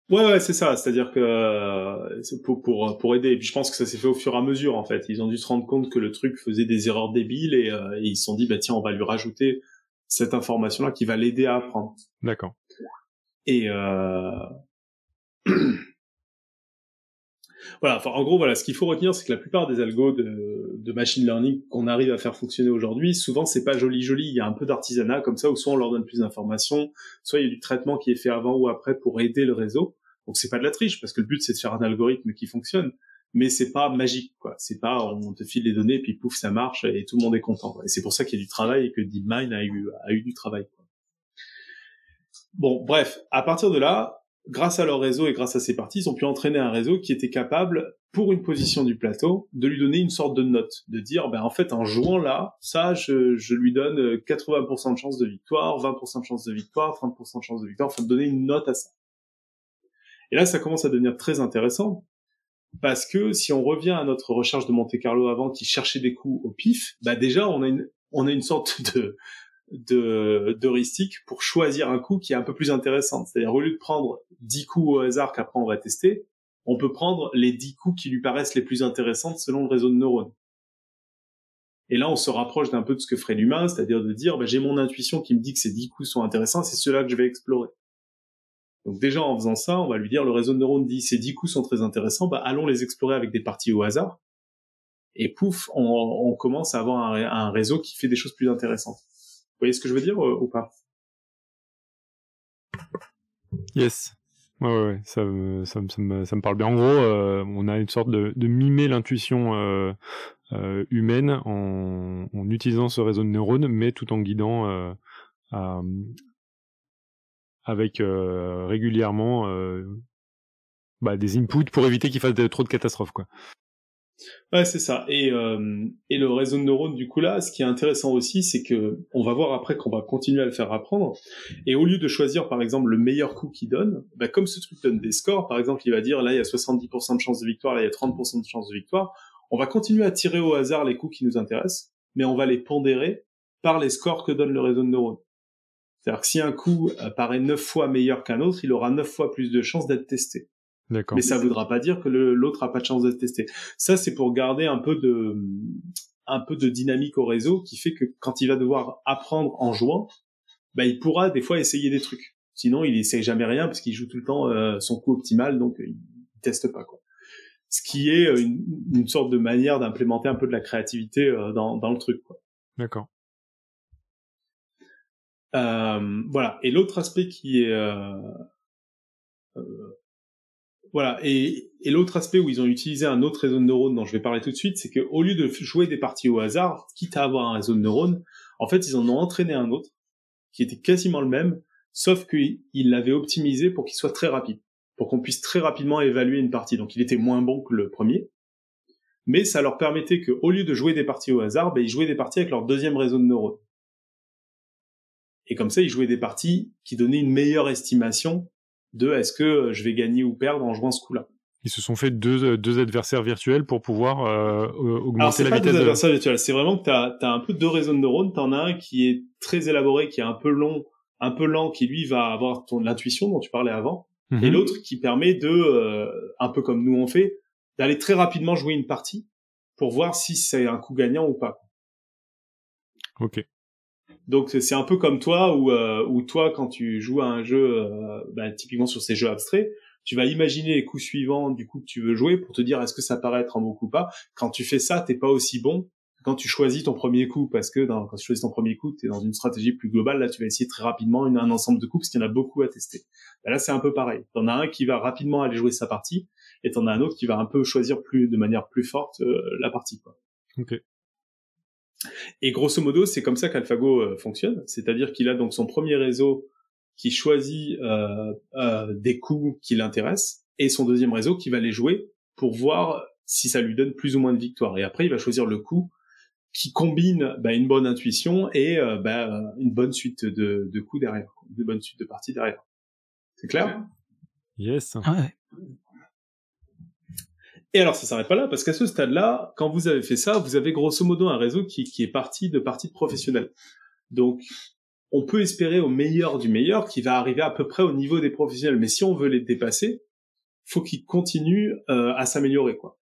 Ouais, c'est ça. C'est-à-dire que c'est pour aider. Et puis je pense que ça s'est fait au fur et à mesure, en fait. Ils ont dû se rendre compte que le truc faisait des erreurs débiles et ils se sont dit, tiens, on va lui rajouter cette information-là qui va l'aider à apprendre. D'accord. Et voilà. Enfin, en gros, voilà. Ce qu'il faut retenir, c'est que la plupart des algos de machine learning qu'on arrive à faire fonctionner aujourd'hui, souvent c'est pas joli. Il y a un peu d'artisanat comme ça, où soit on leur donne plus d'informations, soit il y a du traitement qui est fait avant ou après pour aider le réseau. Donc c'est pas de la triche, parce que le but c'est de faire un algorithme qui fonctionne, mais c'est pas magique, quoi. C'est pas on te file les données puis pouf ça marche et tout le monde est content, quoi. Et c'est pour ça qu'il y a du travail et que DeepMind a eu du travail, quoi. Bon, bref, à partir de là, grâce à leur réseau et grâce à ces parties, ils ont pu entraîner un réseau qui était capable, pour une position du plateau, de lui donner une sorte de note, de dire, en fait, en jouant là, ça, je lui donne 80% de chance de victoire, 20% de chance de victoire, 30% de chance de victoire, enfin, de donner une note à ça. Et là, ça commence à devenir très intéressant, parce que si on revient à notre recherche de Monte Carlo avant, qui cherchait des coups au pif, déjà, on a une sorte d'heuristique pour choisir un coup qui est un peu plus intéressant. C'est-à-dire, au lieu de prendre 10 coups au hasard qu'après on va tester, on peut prendre les 10 coups qui lui paraissent les plus intéressants selon le réseau de neurones. Et là, on se rapproche d'un peu de ce que ferait l'humain, c'est-à-dire de dire, j'ai mon intuition qui me dit que ces 10 coups sont intéressants, c'est ceux-là que je vais explorer. Donc déjà, en faisant ça, on va lui dire, le réseau de neurones dit, ces 10 coups sont très intéressants, allons les explorer avec des parties au hasard. Et pouf, on commence à avoir un réseau qui fait des choses plus intéressantes. Vous voyez ce que je veux dire ou pas? Yes. Ouais, ça me parle bien. En gros, on a une sorte de mimer l'intuition humaine en utilisant ce réseau de neurones, mais tout en guidant avec régulièrement des inputs pour éviter qu'il fasse trop de catastrophes, quoi. Ouais, c'est ça. Et le réseau de neurones, du coup, là, ce qui est intéressant aussi, c'est que on va voir après qu'on va continuer à le faire apprendre. Et au lieu de choisir, par exemple, le meilleur coup qu'il donne, comme ce truc donne des scores, par exemple, il va dire, là, il y a 70% de chances de victoire, là, il y a 30% de chances de victoire. On va continuer à tirer au hasard les coups qui nous intéressent, mais on va les pondérer par les scores que donne le réseau de neurones. C'est-à-dire que si un coup paraît 9 fois meilleur qu'un autre, il aura 9 fois plus de chances d'être testé. D'accord. Mais ça voudra pas dire que l'autre a pas de chance d'être testé. Ça, c'est pour garder un peu de dynamique au réseau qui fait que quand il va devoir apprendre en jouant, il pourra des fois essayer des trucs. Sinon, il essaye jamais rien parce qu'il joue tout le temps son coup optimal, donc il teste pas, quoi. Ce qui est une sorte de manière d'implémenter un peu de la créativité dans le truc, quoi. D'accord. Voilà. Et l'autre aspect qui est voilà, et l'autre aspect où ils ont utilisé un autre réseau de neurones dont je vais parler tout de suite, c'est qu'au lieu de jouer des parties au hasard, quitte à avoir un réseau de neurones, en fait, ils en ont entraîné un autre, qui était quasiment le même, sauf qu'ils l'avaient optimisé pour qu'il soit très rapide, pour qu'on puisse très rapidement évaluer une partie. Donc il était moins bon que le premier, mais ça leur permettait qu'au lieu de jouer des parties au hasard, ils jouaient des parties avec leur deuxième réseau de neurones. Et comme ça, ils jouaient des parties qui donnaient une meilleure estimation de est-ce que je vais gagner ou perdre en jouant ce coup-là. Ils se sont fait deux adversaires virtuels pour pouvoir augmenter Alors, c'est la pas vitesse deux adversaires virtuels, c'est vraiment que t'as un peu deux réseaux de neurones. T'en as un qui est très élaboré, qui est un peu long, un peu lent, qui lui va avoir l'intuition dont tu parlais avant, et l'autre qui permet de, un peu comme nous on fait, d'aller très rapidement jouer une partie pour voir si c'est un coup gagnant ou pas. Ok. Donc c'est un peu comme toi où toi quand tu joues à un jeu, typiquement sur ces jeux abstraits, tu vas imaginer les coups suivants du coup que tu veux jouer pour te dire est-ce que ça paraît être un bon coup ou pas. Quand tu fais ça, t'es pas aussi bon que quand tu choisis ton premier coup, parce que quand tu choisis ton premier coup, t'es dans une stratégie plus globale. Là, tu vas essayer très rapidement un ensemble de coups parce qu'il y en a beaucoup à tester. Là, c'est un peu pareil. T'en as un qui va rapidement aller jouer sa partie, et t'en as un autre qui va un peu choisir de manière plus forte la partie, quoi. Ok. Et grosso modo, c'est comme ça qu'AlphaGo fonctionne, c'est-à-dire qu'il a donc son premier réseau qui choisit des coups qui l'intéressent, et son deuxième réseau qui va les jouer pour voir si ça lui donne plus ou moins de victoires. Et après, il va choisir le coup qui combine une bonne intuition et une bonne suite de coups derrière, une bonne suite de parties derrière. C'est clair ? Yes. Ah ouais. Et alors, ça s'arrête pas là, parce qu'à ce stade-là, quand vous avez fait ça, vous avez grosso modo un réseau qui est parti de parties de professionnels. Donc, on peut espérer au meilleur du meilleur qui va arriver à peu près au niveau des professionnels. Mais si on veut les dépasser, faut qu'ils continuent à s'améliorer, quoi.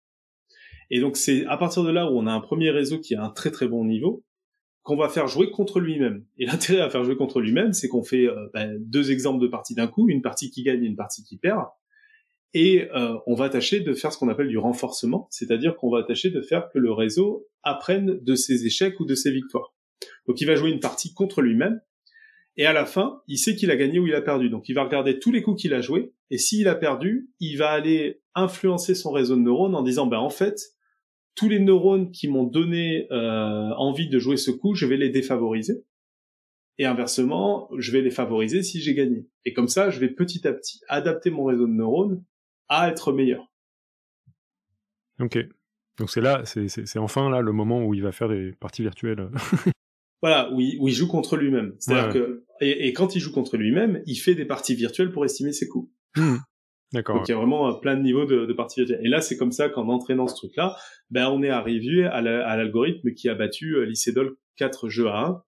Et donc, c'est à partir de là où on a un premier réseau qui a un très très bon niveau, qu'on va faire jouer contre lui-même. Et l'intérêt à faire jouer contre lui-même, c'est qu'on fait deux exemples de parties d'un coup, une partie qui gagne et une partie qui perd. Et on va tâcher de faire ce qu'on appelle du renforcement, c'est-à-dire qu'on va tâcher de faire que le réseau apprenne de ses échecs ou de ses victoires. Donc il va jouer une partie contre lui-même, et à la fin, il sait qu'il a gagné ou il a perdu. Donc il va regarder tous les coups qu'il a joués, et s'il a perdu, il va aller influencer son réseau de neurones en disant en fait, tous les neurones qui m'ont donné envie de jouer ce coup, je vais les défavoriser. Et inversement, je vais les favoriser si j'ai gagné. Et comme ça, je vais petit à petit adapter mon réseau de neurones à être meilleur. Ok. Donc c'est enfin là le moment où il va faire des parties virtuelles. Voilà, où il joue contre lui-même. C'est-à-dire que et quand il joue contre lui-même, il fait des parties virtuelles pour estimer ses coups. D'accord. Donc il y a vraiment plein de niveaux de parties virtuelles. Et là, c'est comme ça qu'en entraînant ce truc-là, on est arrivé à l'algorithme qui a battu Lycédol 4 jeux à 1.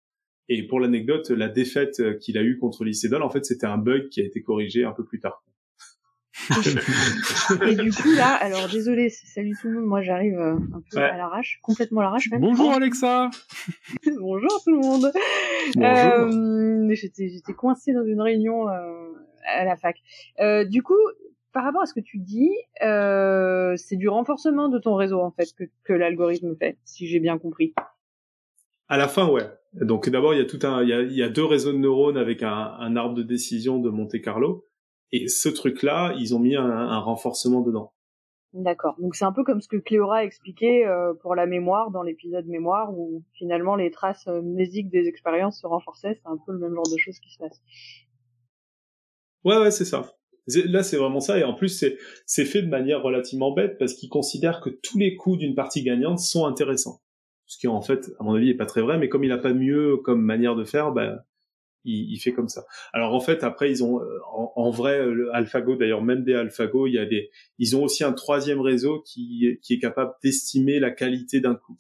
Et pour l'anecdote, la défaite qu'il a eue contre Lycédol, en fait, c'était un bug qui a été corrigé un peu plus tard. Et du coup là, alors désolé, salut tout le monde, moi j'arrive un peu à l'arrache, complètement à l'arrache même. Bonjour Alexa. Bonjour tout le monde. Bonjour. J'étais coincée dans une réunion à la fac. Du coup, par rapport à ce que tu dis, c'est du renforcement de ton réseau en fait que l'algorithme fait, si j'ai bien compris. À la fin, ouais. Donc d'abord, il y a deux réseaux de neurones avec un arbre de décision de Monte-Carlo. Et ce truc-là, ils ont mis un renforcement dedans. D'accord. Donc c'est un peu comme ce que Cléora a expliqué pour la mémoire, dans l'épisode mémoire, où finalement les traces mnésiques des expériences se renforçaient. C'est un peu le même genre de choses qui se passe. Ouais, c'est ça. Là, c'est vraiment ça. Et en plus, c'est fait de manière relativement bête parce qu'ils considèrent que tous les coups d'une partie gagnante sont intéressants. Ce qui, en fait, à mon avis, est pas très vrai. Mais comme il a pas mieux comme manière de faire, il fait comme ça. Alors en fait, après ils ont en vrai le AlphaGo, d'ailleurs même des AlphaGo, ils ont aussi un troisième réseau qui est capable d'estimer la qualité d'un coup.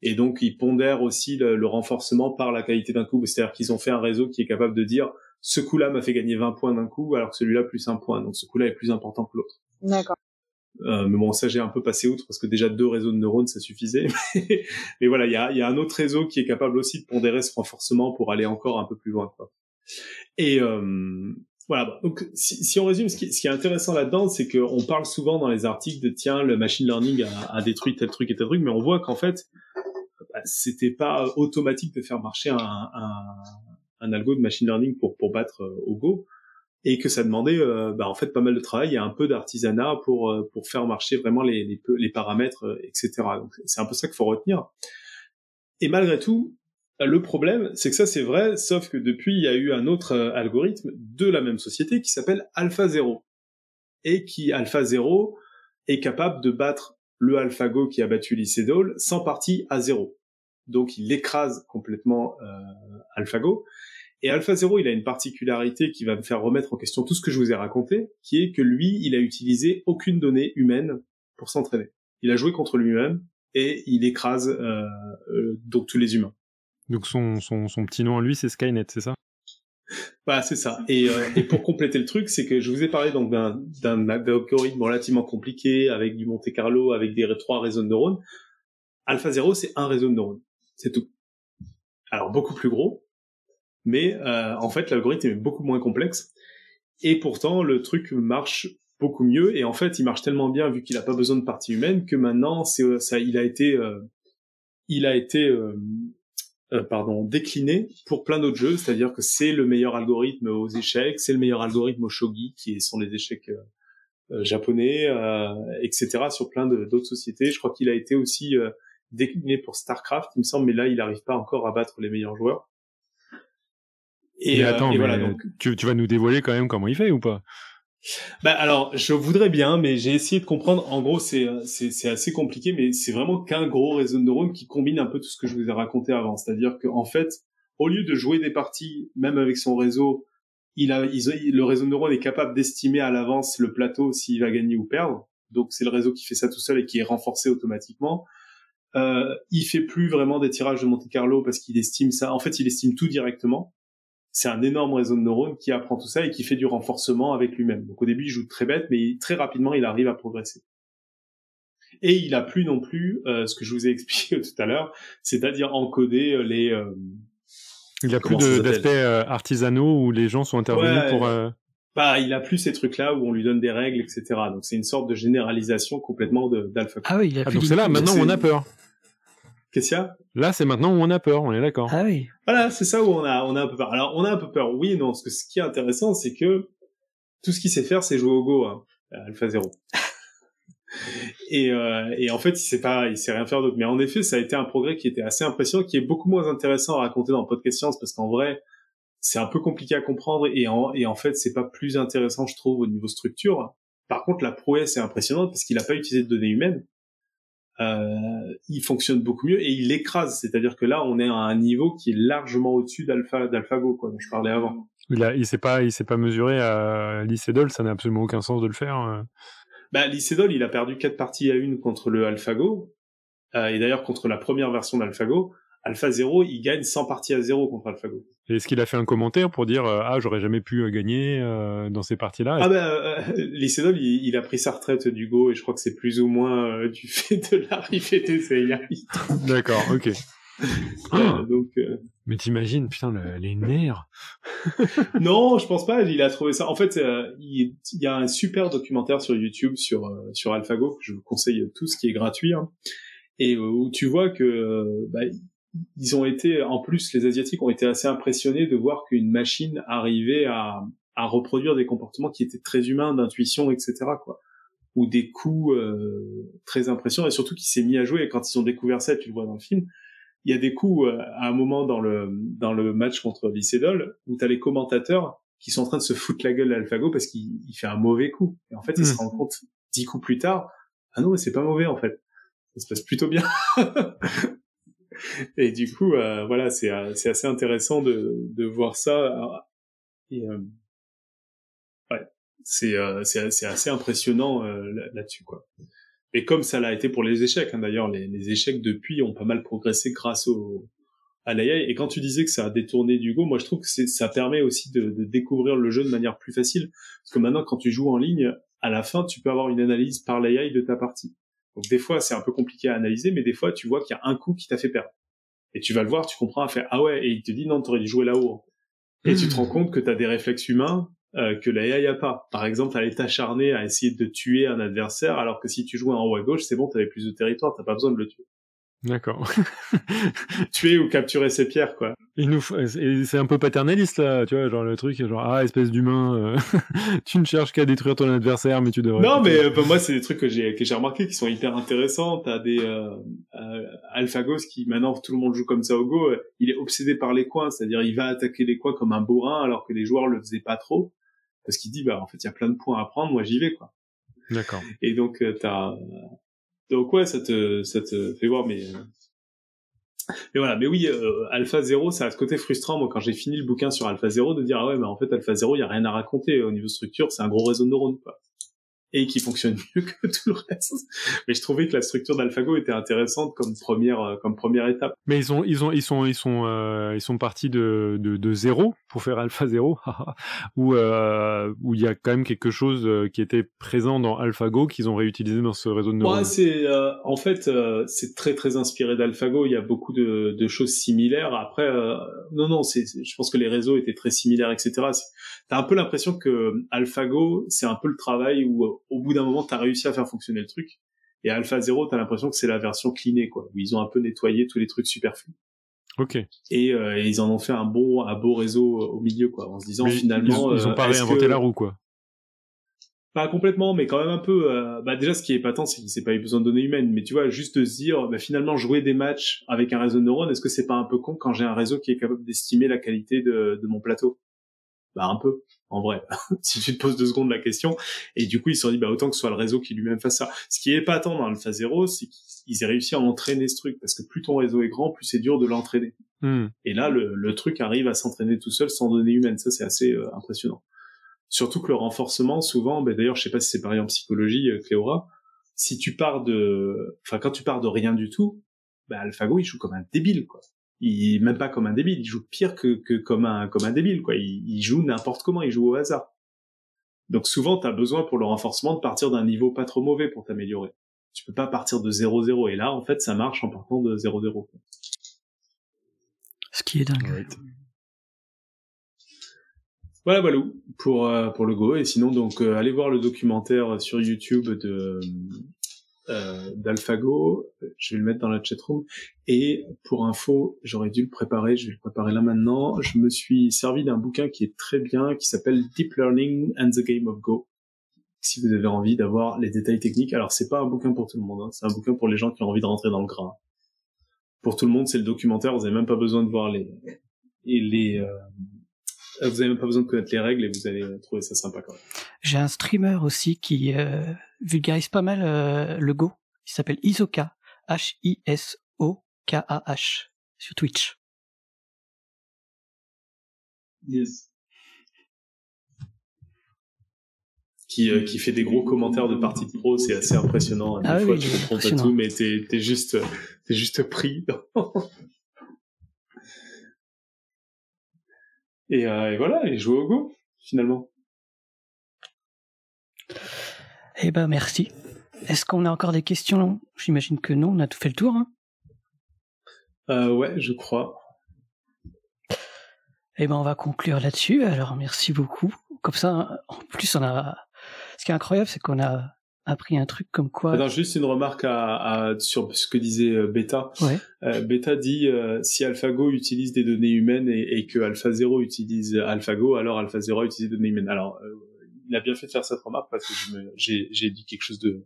Et donc ils pondèrent aussi le renforcement par la qualité d'un coup, c'est-à-dire qu'ils ont fait un réseau qui est capable de dire ce coup-là m'a fait gagner 20 points d'un coup alors que celui-là plus 1 point. Donc ce coup-là est plus important que l'autre. D'accord. Mais bon, ça j'ai un peu passé outre parce que déjà 2 réseaux de neurones ça suffisait. Mais voilà, il y a un autre réseau qui est capable aussi de pondérer ce renforcement pour aller encore un peu plus loin, quoi. Et voilà. Donc si on résume, ce qui est intéressant là-dedans, c'est qu'on parle souvent dans les articles de tiens, le machine learning a détruit tel truc et tel truc, mais on voit qu'en fait c'était pas automatique de faire marcher un algo de machine learning pour battre au Go. Et que ça demandait en fait pas mal de travail et un peu d'artisanat pour faire marcher vraiment les paramètres, etc. Donc c'est un peu ça qu'il faut retenir. Et malgré tout, le problème, c'est que ça c'est vrai, sauf que depuis il y a eu un autre algorithme de la même société qui s'appelle AlphaZero et qui AlphaZero est capable de battre le AlphaGo qui a battu Lycédol sans partie à 0. Donc il écrase complètement AlphaGo. Et AlphaZero, il a une particularité qui va me faire remettre en question tout ce que je vous ai raconté, qui est que lui, il a utilisé aucune donnée humaine pour s'entraîner. Il a joué contre lui-même et il écrase donc tous les humains. Donc son petit nom à lui, c'est Skynet, c'est ça? Bah, c'est ça. Et pour compléter le truc, c'est que je vous ai parlé donc d'un algorithme relativement compliqué, avec du Monte Carlo, avec 3 réseaux de neurones. AlphaZero, c'est un réseau de neurones. C'est tout. Alors, beaucoup plus gros, mais en fait, l'algorithme est beaucoup moins complexe. Et pourtant, le truc marche beaucoup mieux. Et en fait, il marche tellement bien, vu qu'il n'a pas besoin de partie humaine, que maintenant, il a été décliné pour plein d'autres jeux, c'est-à-dire que c'est le meilleur algorithme aux échecs, c'est le meilleur algorithme au shogi, qui sont les échecs japonais, etc., sur plein d'autres sociétés. Je crois qu'il a été aussi décliné pour StarCraft, il me semble, mais là, il n'arrive pas encore à battre les meilleurs joueurs. Et attends, mais voilà, donc... tu vas nous dévoiler quand même comment il fait ou pas? Bah alors, je voudrais bien, mais j'ai essayé de comprendre. En gros, c'est assez compliqué, mais c'est vraiment qu'un gros réseau de neurones qui combine un peu tout ce que je vous ai raconté avant. C'est-à-dire qu'en fait, au lieu de jouer des parties, même avec son réseau, le réseau de neurones est capable d'estimer à l'avance le plateau s'il va gagner ou perdre. Donc c'est le réseau qui fait ça tout seul et qui est renforcé automatiquement. Il fait plus vraiment des tirages de Monte Carlo parce qu'il estime ça. En fait, il estime tout directement. C'est un énorme réseau de neurones qui apprend tout ça et qui fait du renforcement avec lui-même. Donc au début, il joue très bête, mais très rapidement, il arrive à progresser. Et il a plus non plus ce que je vous ai expliqué tout à l'heure, c'est-à-dire encoder les... il a plus d'aspects artisanaux où les gens sont intervenus pour... Bah, il a plus ces trucs-là où on lui donne des règles, etc. Donc c'est une sorte de généralisation complètement d'AlphaGo. Ah oui, il a plus donc c'est là, maintenant on a peur. Qu'est-ce qu'il y a? Là, c'est maintenant où on a peur, on est d'accord. Ah oui. Voilà, c'est ça où on a un peu peur. Alors, on a un peu peur, oui et non, parce que ce qui est intéressant, c'est que tout ce qu'il sait faire, c'est jouer au Go, hein, AlphaZero. Et en fait, il sait rien faire d'autre. Mais en effet, ça a été un progrès qui était assez impressionnant, qui est beaucoup moins intéressant à raconter dans le podcast science, parce qu'en vrai, c'est un peu compliqué à comprendre, et en fait, c'est pas plus intéressant, je trouve, au niveau structure. Par contre, la prouesse est impressionnante, parce qu'il a pas utilisé de données humaines. Il fonctionne beaucoup mieux et il l'écrase, c'est-à-dire que là on est à un niveau qui est largement au-dessus d'AlphaGo, quoi, dont je parlais avant. Il s'est pas mesuré à Lycédol, ça n'a absolument aucun sens de le faire. Bah Lycédol, il a perdu 4 parties à 1 contre le AlphaGo, et d'ailleurs contre la première version d'AlphaGo. AlphaZero, il gagne 100 parties à 0 contre AlphaGo. Et est-ce qu'il a fait un commentaire pour dire j'aurais jamais pu gagner dans ces parties-là? Lycédol, il a pris sa retraite du Go et je crois que c'est plus ou moins du fait de l'arrivée des AI. D'accord, ok. Donc, mais t'imagines, putain, les nerfs. Non, je pense pas. Il a trouvé ça. En fait, il y a un super documentaire sur YouTube sur AlphaGo que je vous conseille tous, qui est gratuit, hein, et où tu vois que ils ont été, en plus, les Asiatiques ont été assez impressionnés de voir qu'une machine arrivait à reproduire des comportements qui étaient très humains, d'intuition, etc., quoi. Ou des coups très impressionnants, et surtout qu'il s'est mis à jouer. Et quand ils ont découvert ça, tu le vois dans le film, il y a des coups à un moment dans le match contre Lycédol où t'as les commentateurs qui sont en train de se foutre la gueule d'AlphaGo parce qu'il fait un mauvais coup. Et en fait, ils se rendent compte 10 coups plus tard, ah non, mais c'est pas mauvais, en fait. Ça se passe plutôt bien. Et du coup, voilà, c'est assez intéressant de voir ça. Et ouais, c'est assez impressionnant là-dessus, quoi. Et comme ça l'a été pour les échecs, hein, d'ailleurs, les échecs depuis ont pas mal progressé grâce à l'AI. Et quand tu disais que ça a détourné du Go, moi je trouve que ça permet aussi de découvrir le jeu de manière plus facile, parce que maintenant quand tu joues en ligne, à la fin tu peux avoir une analyse par l'AI de ta partie. Donc des fois c'est un peu compliqué à analyser, mais des fois tu vois qu'il y a un coup qui t'a fait perdre. Et tu vas le voir, tu comprends, faire ah ouais, et il te dit non, t'aurais dû jouer là-haut. Et tu te rends compte que t'as des réflexes humains que l'AI a pas. Par exemple, elle est acharnée à essayer de tuer un adversaire, alors que si tu jouais en haut à gauche, c'est bon, t'avais plus de territoire, t'as pas besoin de le tuer. D'accord. Tuer ou capturer ses pierres, quoi. Et c'est un peu paternaliste, là, tu vois, genre le truc, genre, espèce d'humain, tu ne cherches qu'à détruire ton adversaire, mais tu devrais... Non, mais moi, c'est des trucs que j'ai remarqué qui sont hyper intéressants. T'as des AlphaGo, qui maintenant tout le monde joue comme ça au Go, il est obsédé par les coins, c'est-à-dire il va attaquer les coins comme un bourrin, alors que les joueurs le faisaient pas trop, parce qu'il dit, bah en fait, il y a plein de points à prendre, moi j'y vais, quoi. D'accord. Et donc, donc ouais, ça te fait voir, mais Mais voilà, mais oui, AlphaZero, ça a ce côté frustrant, moi, quand j'ai fini le bouquin sur AlphaZero, de dire, ah ouais, mais en fait, AlphaZero, il y a rien à raconter au niveau structure, c'est un gros réseau de neurones, quoi. Et qui fonctionne mieux que tout le reste. Mais je trouvais que la structure d'AlphaGo était intéressante comme première étape. Mais ils sont partis de zéro pour faire AlphaZero, où il y a quand même quelque chose qui était présent dans AlphaGo qu'ils ont réutilisé dans ce réseau de neurones. Ouais, c'est très très inspiré d'AlphaGo. Il y a beaucoup de choses similaires. Après, non, je pense que les réseaux étaient très similaires, etc. T'as un peu l'impression que AlphaGo, c'est un peu le travail où au bout d'un moment, t'as réussi à faire fonctionner le truc. Et AlphaZero, t'as l'impression que c'est la version cleanée, quoi, où ils ont un peu nettoyé tous les trucs superflus. Ok. Et ils en ont fait un beau réseau au milieu, quoi, en se disant mais finalement, ils ont pas réinventé la roue, quoi. Pas complètement, mais quand même un peu. Déjà, ce qui est épatant, c'est qu'il s'est pas eu besoin de données humaines. Mais tu vois, juste de se dire, finalement, jouer des matchs avec un réseau de neurones, est-ce que c'est pas un peu con quand j'ai un réseau qui est capable d'estimer la qualité de mon plateau? Un peu, en vrai. Si tu te poses 2 secondes la question. Et du coup, ils se sont dit, autant que ce soit le réseau qui lui-même fasse ça. Ce qui est épatant dans AlphaZero, c'est qu'ils aient réussi à entraîner ce truc. Parce que plus ton réseau est grand, plus c'est dur de l'entraîner. Et là, le truc arrive à s'entraîner tout seul sans données humaines. Ça, c'est assez impressionnant. Surtout que le renforcement, souvent, d'ailleurs, je sais pas si c'est pareil en psychologie, Cléora, quand tu pars de rien du tout, AlphaGo, il joue comme un débile, quoi. Même pas comme un débile, il joue pire que comme un débile, quoi. Il joue n'importe comment, il joue au hasard. Donc souvent, t'as besoin pour le renforcement de partir d'un niveau pas trop mauvais pour t'améliorer. Tu peux pas partir de 0-0. Et là, en fait, ça marche en partant de 0-0, quoi. Ce qui est dingue. Ouais. Voilà, Balou, pour le Go. Et sinon, donc, allez voir le documentaire sur YouTube d'AlphaGo. Je vais le mettre dans la chatroom. Et pour info, j'aurais dû le préparer. Je vais le préparer là maintenant. Je me suis servi d'un bouquin qui est très bien, qui s'appelle Deep Learning and the Game of Go. Si vous avez envie d'avoir les détails techniques. Alors, c'est pas un bouquin pour tout le monde, hein. C'est un bouquin pour les gens qui ont envie de rentrer dans le gras. Pour tout le monde, c'est le documentaire. Vous avez même pas besoin de voir vous avez même pas besoin de connaître les règles et vous allez trouver ça sympa quand même. J'ai un streamer aussi qui vulgarise pas mal le Go. Il s'appelle Hisoka, H-I-S-O-K-A-H, sur Twitch. Yes. Qui fait des gros commentaires de parties de pro, c'est assez impressionnant. Des fois, tu comprends pas tout, mais t'es juste pris. Et voilà, et jouer au Go, finalement. Eh ben, merci. Est-ce qu'on a encore des questions? J'imagine que non, on a tout fait le tour, hein. Ouais, je crois. Eh ben, on va conclure là-dessus. Alors, merci beaucoup. Comme ça, en plus, ce qui est incroyable, c'est qu'on a appris un truc comme quoi... Attends, juste une remarque sur ce que disait Beta. Ouais. Beta dit, si AlphaGo utilise des données humaines et que AlphaZero utilise AlphaGo, alors AlphaZero utilise des données humaines. Alors, il a bien fait de faire cette remarque parce que j'ai dit quelque chose de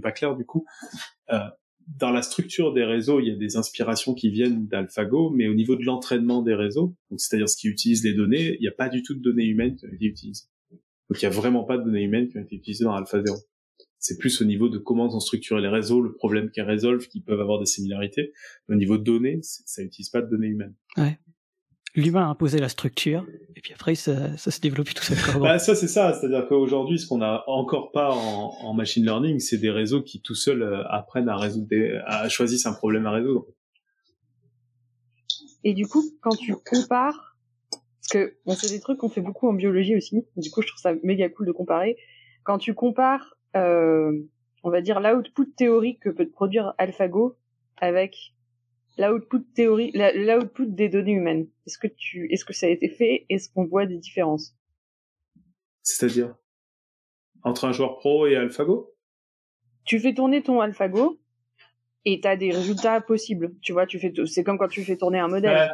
pas clair du coup. Dans la structure des réseaux, il y a des inspirations qui viennent d'AlphaGo, mais au niveau de l'entraînement des réseaux, donc c'est-à-dire ce qui utilise les données, il n'y a pas du tout de données humaines qui ont été utilisées. Donc il n'y a vraiment pas de données humaines qui ont été utilisées dans AlphaZero. C'est plus au niveau de comment sont structurés les réseaux, le problème qu'ils résolvent, qui peuvent avoir des similarités. Au niveau de données, ça n'utilise pas de données humaines. Ouais. L'humain a imposé la structure, et puis après, ça s'est développé tout seul. Ça, c'est ça. C'est-à-dire qu'aujourd'hui, ce qu'on n'a encore pas en machine learning, c'est des réseaux qui tout seuls apprennent à choisissent un problème à résoudre. Et du coup, quand tu compares, parce que c'est des trucs qu'on fait beaucoup en biologie aussi, du coup, je trouve ça méga cool de comparer. Quand tu compares, on va dire l'output théorique que peut te produire AlphaGo avec l'output des données humaines. Est-ce que ça a été fait? Est-ce qu'on voit des différences? C'est-à-dire? Entre un joueur pro et AlphaGo? Tu fais tourner ton AlphaGo et t'as des résultats possibles. Tu vois, c'est comme quand tu fais tourner un modèle. Ouais.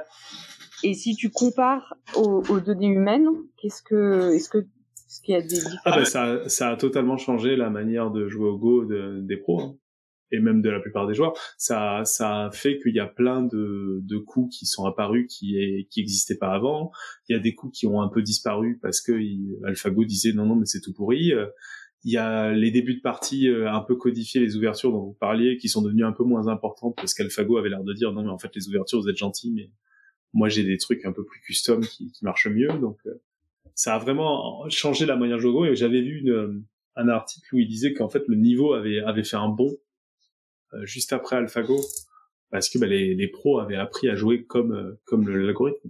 Et si tu compares aux données humaines, est-ce qu'il y a des différences? Ça a totalement changé la manière de jouer au Go des pros, hein. Et même de la plupart des joueurs. Ça a fait qu'il y a plein de coups qui sont apparus qui existaient pas avant. Il y a des coups qui ont un peu disparu parce que AlphaGo disait non mais c'est tout pourri. Il y a les débuts de partie un peu codifiés, les ouvertures dont vous parliez, qui sont devenues un peu moins importantes parce qu'AlphaGo avait l'air de dire non mais en fait les ouvertures vous êtes gentils, mais moi j'ai des trucs un peu plus custom qui marchent mieux. Donc ça a vraiment changé la manière de jouer. Et j'avais vu un article où il disait qu'en fait le niveau avait fait un bond juste après AlphaGo parce que les pros avaient appris à jouer comme l'algorithme.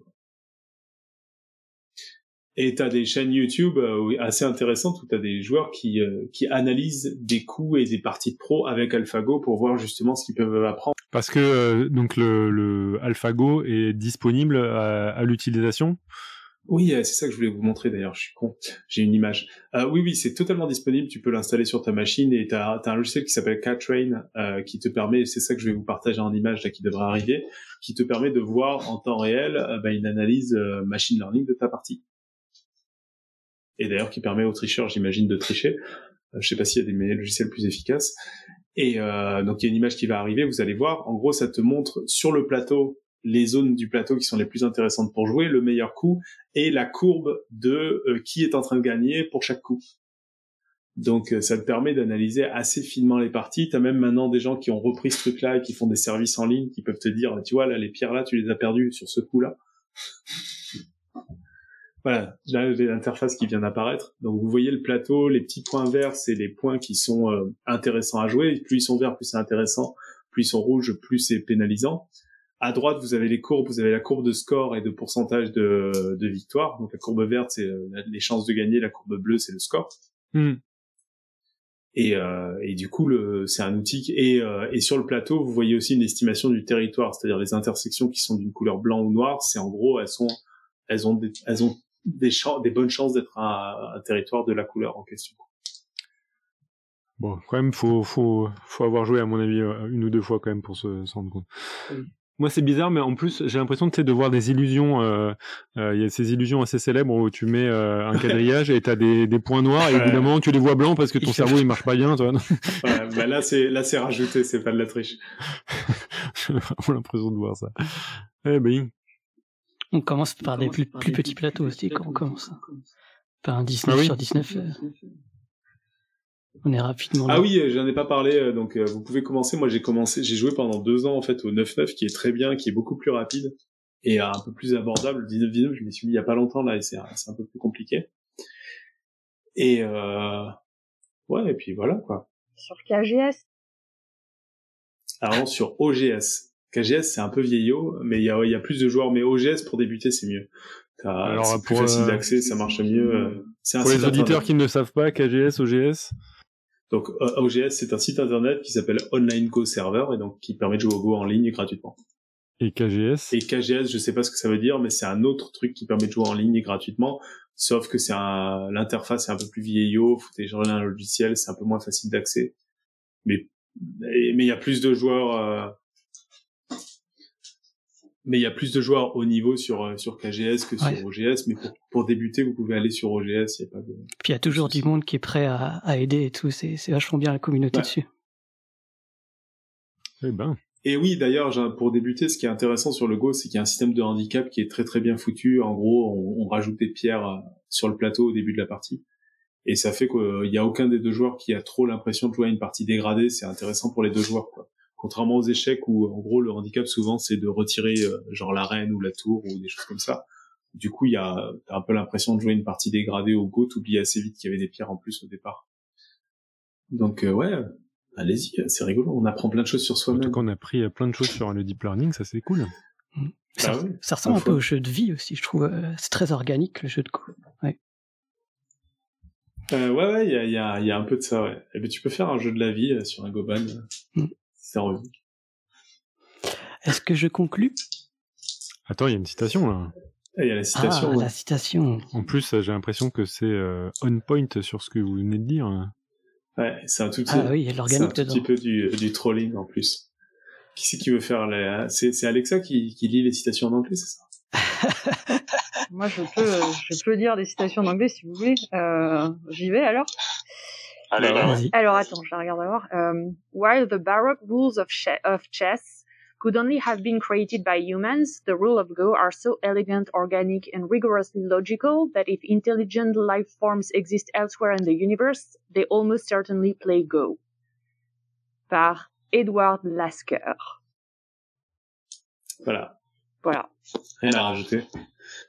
Et t'as des chaînes YouTube assez intéressantes où t'as des joueurs qui analysent des coups et des parties de pro avec AlphaGo pour voir justement ce qu'ils peuvent apprendre. Parce que donc le AlphaGo est disponible à l'utilisation. Oui, c'est ça que je voulais vous montrer d'ailleurs, je suis con, j'ai une image. Oui, c'est totalement disponible, tu peux l'installer sur ta machine et t'as un logiciel qui s'appelle K-Train qui te permet, c'est ça que je vais vous partager en image là qui devrait arriver, qui te permet de voir en temps réel une analyse machine learning de ta partie. Et d'ailleurs qui permet aux tricheurs, j'imagine, de tricher. Je sais pas s'il y a des logiciels plus efficaces. Et donc il y a une image qui va arriver, vous allez voir, en gros ça te montre sur le plateau les zones du plateau qui sont les plus intéressantes pour jouer, le meilleur coup, et la courbe de qui est en train de gagner pour chaque coup. Donc ça te permet d'analyser assez finement les parties. T'as même maintenant des gens qui ont repris ce truc-là et qui font des services en ligne, qui peuvent te dire, tu vois, là, les pierres là, tu les as perdues sur ce coup-là. Voilà, là, j'ai l'interface qui vient d'apparaître. Donc vous voyez le plateau, les petits points verts, c'est les points qui sont intéressants à jouer. Plus ils sont verts, plus c'est intéressant. Plus ils sont rouges, plus c'est pénalisant. À droite, vous avez les courbes, vous avez la courbe de score et de pourcentage de victoire. Donc la courbe verte, c'est les chances de gagner, la courbe bleue, c'est le score. Et du coup, c'est un outil. Et sur le plateau, vous voyez aussi une estimation du territoire, c'est-à-dire les intersections qui sont d'une couleur blanc ou noire. C'est en gros, elles ont des bonnes chances d'être un territoire de la couleur en question. Bon, quand même, faut avoir joué, à mon avis, une ou deux fois quand même pour se rendre compte. Oui. Moi, c'est bizarre, mais en plus, j'ai l'impression de voir des illusions. Il y a ces illusions assez célèbres où tu mets un quadrillage et t'as des points noirs et évidemment tu les vois blancs parce que ton cerveau il marche pas bien, toi. Ouais, là c'est rajouté, c'est pas de la triche. J'ai vraiment l'impression de voir ça. Eh ben. On commence par des plus petits plateaux aussi quand on commence. Par un 19 sur 19. On est rapidement là. Ah oui, j'en ai pas parlé, donc vous pouvez commencer. Moi j'ai joué pendant 2 ans en fait au 9-9 qui est très bien, qui est beaucoup plus rapide et un peu plus abordable. Le 19-19 je m'y suis mis il y a pas longtemps là et c'est un peu plus compliqué. Et ouais, et puis voilà quoi. Sur KGS. Alors sur OGS. KGS c'est un peu vieillot, mais il y a plus de joueurs, mais OGS pour débuter c'est mieux. Alors c'est plus facile d'accès, ça marche mieux. C'est pour les auditeurs qui ne savent pas, KGS, OGS. Donc OGS c'est un site internet qui s'appelle Online Go Server et donc qui permet de jouer au Go en ligne gratuitement. Et KGS? Et KGS, je sais pas ce que ça veut dire, mais c'est un autre truc qui permet de jouer en ligne gratuitement, sauf que l'interface est un peu plus vieillot, faut télécharger un logiciel, c'est un peu moins facile d'accès. Mais il y a plus de joueurs mais il y a plus de joueurs haut niveau sur KGS que sur OGS, mais pour débuter, vous pouvez aller sur OGS, il y a pas de... Puis il y a toujours du monde qui est prêt à aider et tout, c'est vachement bien la communauté dessus. Eh ben. Et oui, d'ailleurs, pour débuter, ce qui est intéressant sur le Go, c'est qu'il y a un système de handicap qui est très très bien foutu. En gros, on rajoute des pierres sur le plateau au début de la partie. Et ça fait qu'il y a aucun des deux joueurs qui a trop l'impression de jouer à une partie dégradée. C'est intéressant pour les deux joueurs, quoi. Contrairement aux échecs où, en gros, le handicap, souvent, c'est de retirer genre la reine ou la tour ou des choses comme ça. Du coup, t'as un peu l'impression de jouer une partie dégradée au Go, t'oublies assez vite qu'il y avait des pierres en plus au départ. Donc, ouais, allez-y, c'est rigolo, on apprend plein de choses sur soi-même. En tout cas, on a appris plein de choses sur le deep learning, ça c'est cool. Ça ressemble un peu au jeu de vie aussi, je trouve. C'est très organique, le jeu de Go. Ouais. Ouais, il y a un peu de ça, ouais. Et ben, tu peux faire un jeu de la vie sur un Goban. C'est envie. Est-ce que je conclue? Attends, il y a une citation là. Il y a la citation. Ah, la citation. En plus, j'ai l'impression que c'est on point sur ce que vous venez de dire. Ouais, c'est un tout petit, oui, il y a l'organique dedans. C'est un petit peu du trolling en plus. Qui c'est qui veut faire c'est Alexa qui lit les citations en anglais, c'est ça? Moi, je peux lire des citations en anglais si vous voulez. J'y vais alors. Allez, vas-y. Alors attends, je la regarde d'abord. While the baroque rules of chess could only have been created by humans, the rules of Go are so elegant, organic, and rigorously logical that if intelligent life forms exist elsewhere in the universe, they almost certainly play Go. Par Edward Lasker. Voilà. Voilà. Rien à rajouter.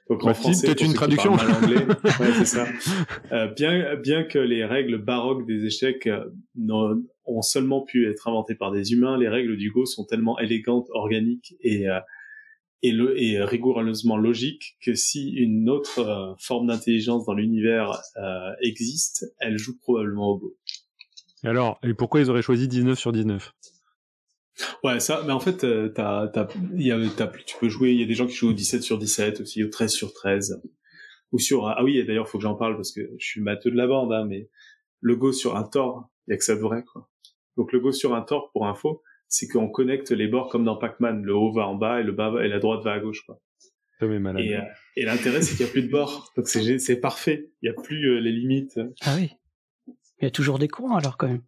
Donc en Mathilde, français, peut-être pour une ceux qui traduction parlent mal anglais, ouais, c'est ça. Bien que les règles baroques des échecs ont seulement pu être inventées par des humains, les règles du Go sont tellement élégantes, organiques et rigoureusement logiques que si une autre forme d'intelligence dans l'univers existe, elle joue probablement au Go. Et pourquoi ils auraient choisi 19 sur 19? Ouais, ça, mais en fait, tu peux jouer, il y a des gens qui jouent au 17 sur 17 aussi, au 13 sur 13, ou sur, ah oui, et d'ailleurs, faut que j'en parle parce que je suis matheux de la bande, hein, mais le Go sur un Tor, il y a que ça de vrai, quoi. Donc le Go sur un Tor, pour info, c'est qu'on connecte les bords comme dans Pac-Man, le haut va en bas et le bas et la droite va à gauche, quoi. Et l'intérêt, c'est qu'il n'y a plus de bords, donc c'est parfait, il n'y a plus les limites. Ah oui. Il y a toujours des courants alors quand même.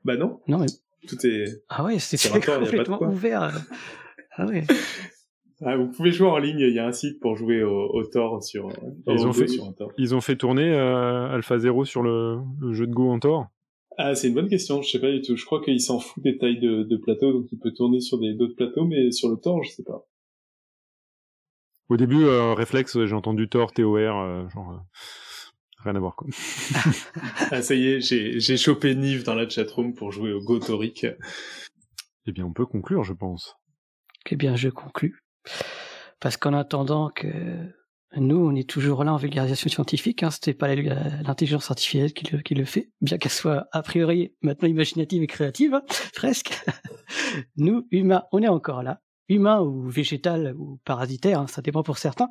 Bah non. Non mais. Tout est. Ah ouais, c'est complètement ouvert. Ah ouais. Ah, vous pouvez jouer en ligne, il y a un site pour jouer au Tor sur un Tor. Ils ont fait tourner AlphaZero sur le jeu de Go en Tor. Ah, c'est une bonne question, je sais pas du tout. Je crois qu'il s'en fout des tailles de plateau, donc il peut tourner sur d'autres plateaux, mais sur le Tor, je sais pas. Au début, réflexe, j'ai entendu Tor, TOR, rien à voir, quoi. Ah, ça y est, j'ai chopé Nive dans la chatroom pour jouer au Go Toric. Eh bien, on peut conclure, je pense. Eh bien, je conclus. Parce qu'en attendant que nous, on est toujours là en vulgarisation scientifique, hein, c'était pas l'intelligence artificielle qui le fait, bien qu'elle soit a priori maintenant imaginative et créative, hein, presque. Nous, humains, on est encore là. Humains ou végétal ou parasitaire, hein, ça dépend pour certains.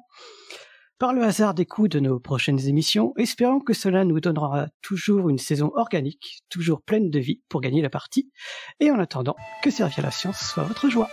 Par le hasard des coups de nos prochaines émissions, espérons que cela nous donnera toujours une saison organique, toujours pleine de vie pour gagner la partie. Et en attendant, que servir la science soit votre joie.